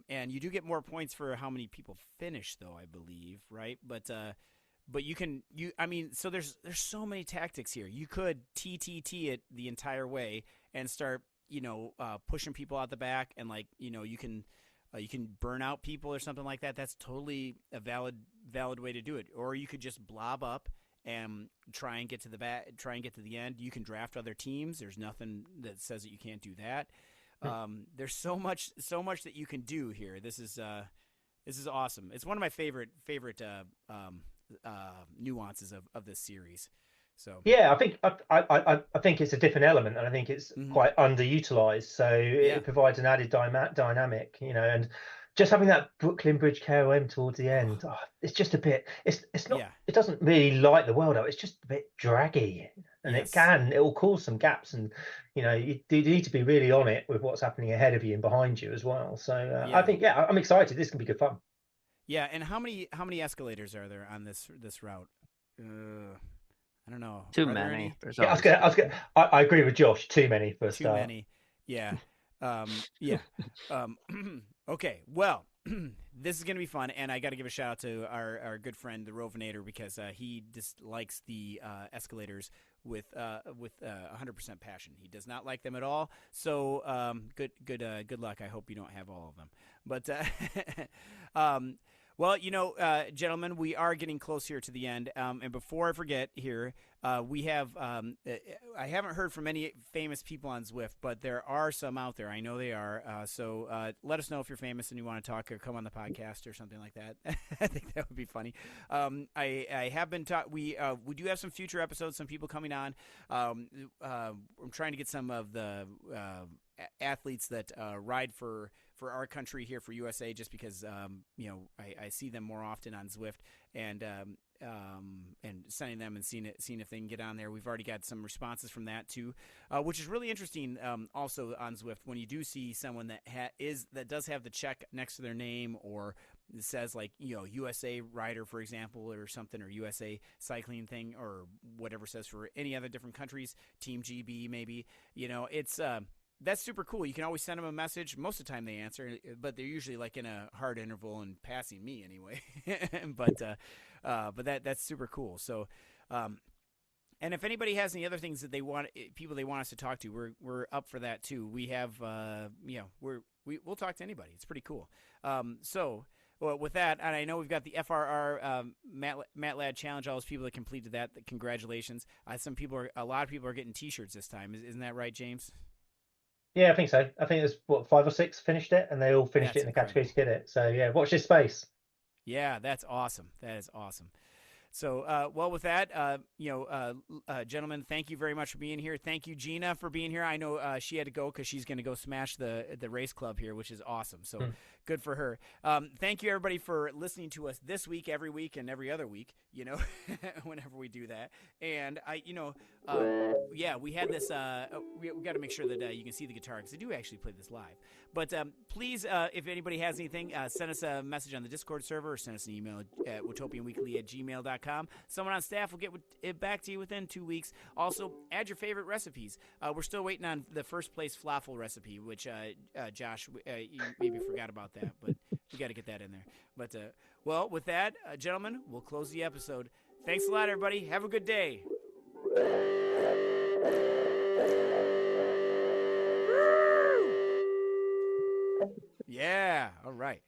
A: And you do get more points for how many people finish though, I believe, right? But so there's so many tactics here. You could TTT it the entire way and start, pushing people out the back, and you can burn out people or something like that. That's totally a valid way to do it. Or you could just blob up and try and get to the end. You can draft other teams. There's nothing that says that you can't do that. There's so much that you can do here. This is awesome. It's one of my favorite nuances of this series. So
D: yeah, I think it's a different element, and I think it's quite underutilized. So it provides an added dynamic, and just having that Brooklyn Bridge KOM towards the end, it's just a bit. It's not. It doesn't really light the world up. It's just a bit draggy, and it will cause some gaps, and you need to be really on it with what's happening ahead of you and behind you as well. So I think I'm excited. This can be good fun.
A: Yeah, and how many escalators are there on this route? I don't know.
C: Too many.
D: I agree with Josh. Too many for a start.
A: Too many. Yeah. Okay. Well, this is going to be fun, and I got to give a shout out to our good friend the Rovinator, because he dislikes the escalators with 100% passion. He does not like them at all. So good luck. I hope you don't have all of them. But well, gentlemen, we are getting close here to the end. And before I forget here, we have I haven't heard from any famous people on Zwift, but there are some out there. I know they are. So let us know if you're famous and you want to talk or come on the podcast or something like that. I think that would be funny. I have been we do have some future episodes, some people coming on. I'm trying to get some of the athletes that ride for our country here for USA, just because I see them more often on Zwift, and sending them and seeing if they can get on there. We've already got some responses from that too, which is really interesting. Also on Zwift, when you do see someone that does have the check next to their name, or it says USA rider, for example, or something, or USA cycling thing, or whatever says for any other different countries, Team GB maybe. It's that's super cool. You can always send them a message. Most of the time they answer, but they're usually like in a hard interval and passing me anyway. But that's super cool. So, and if anybody has any other things that people they want us to talk to, we're up for that too. We have, we'll talk to anybody. It's pretty cool. So with that, and I know we've got the FRR Matt Ladd Challenge. All those people that completed that, congratulations. A lot of people are getting T-shirts this time. Isn't that right, James?
D: Yeah, I think so. I think there's 5 or 6 finished it, and they all finished it in the category to get it. So yeah, watch this space.
A: Yeah, that's awesome. That is awesome. So, well, with that, gentlemen, thank you very much for being here. Thank you, Gina, for being here. I know she had to go because she's going to go smash the race club here, which is awesome. So good for her. Thank you, everybody, for listening to us this week, every week, and every other week, whenever we do that. And we had this, we got to make sure that you can see the guitar, because I do actually play this live. But please, if anybody has anything, send us a message on the Discord server, or send us an email at WatopianWeekly@gmail.com. Someone on staff will get it back to you within 2 weeks. Also, add your favorite recipes. We're still waiting on the first place falafel recipe, which Josh, you maybe forgot about that, but we got to get that in there. But well, with that, gentlemen, we'll close the episode. Thanks a lot, everybody. Have a good day. Yeah. All right.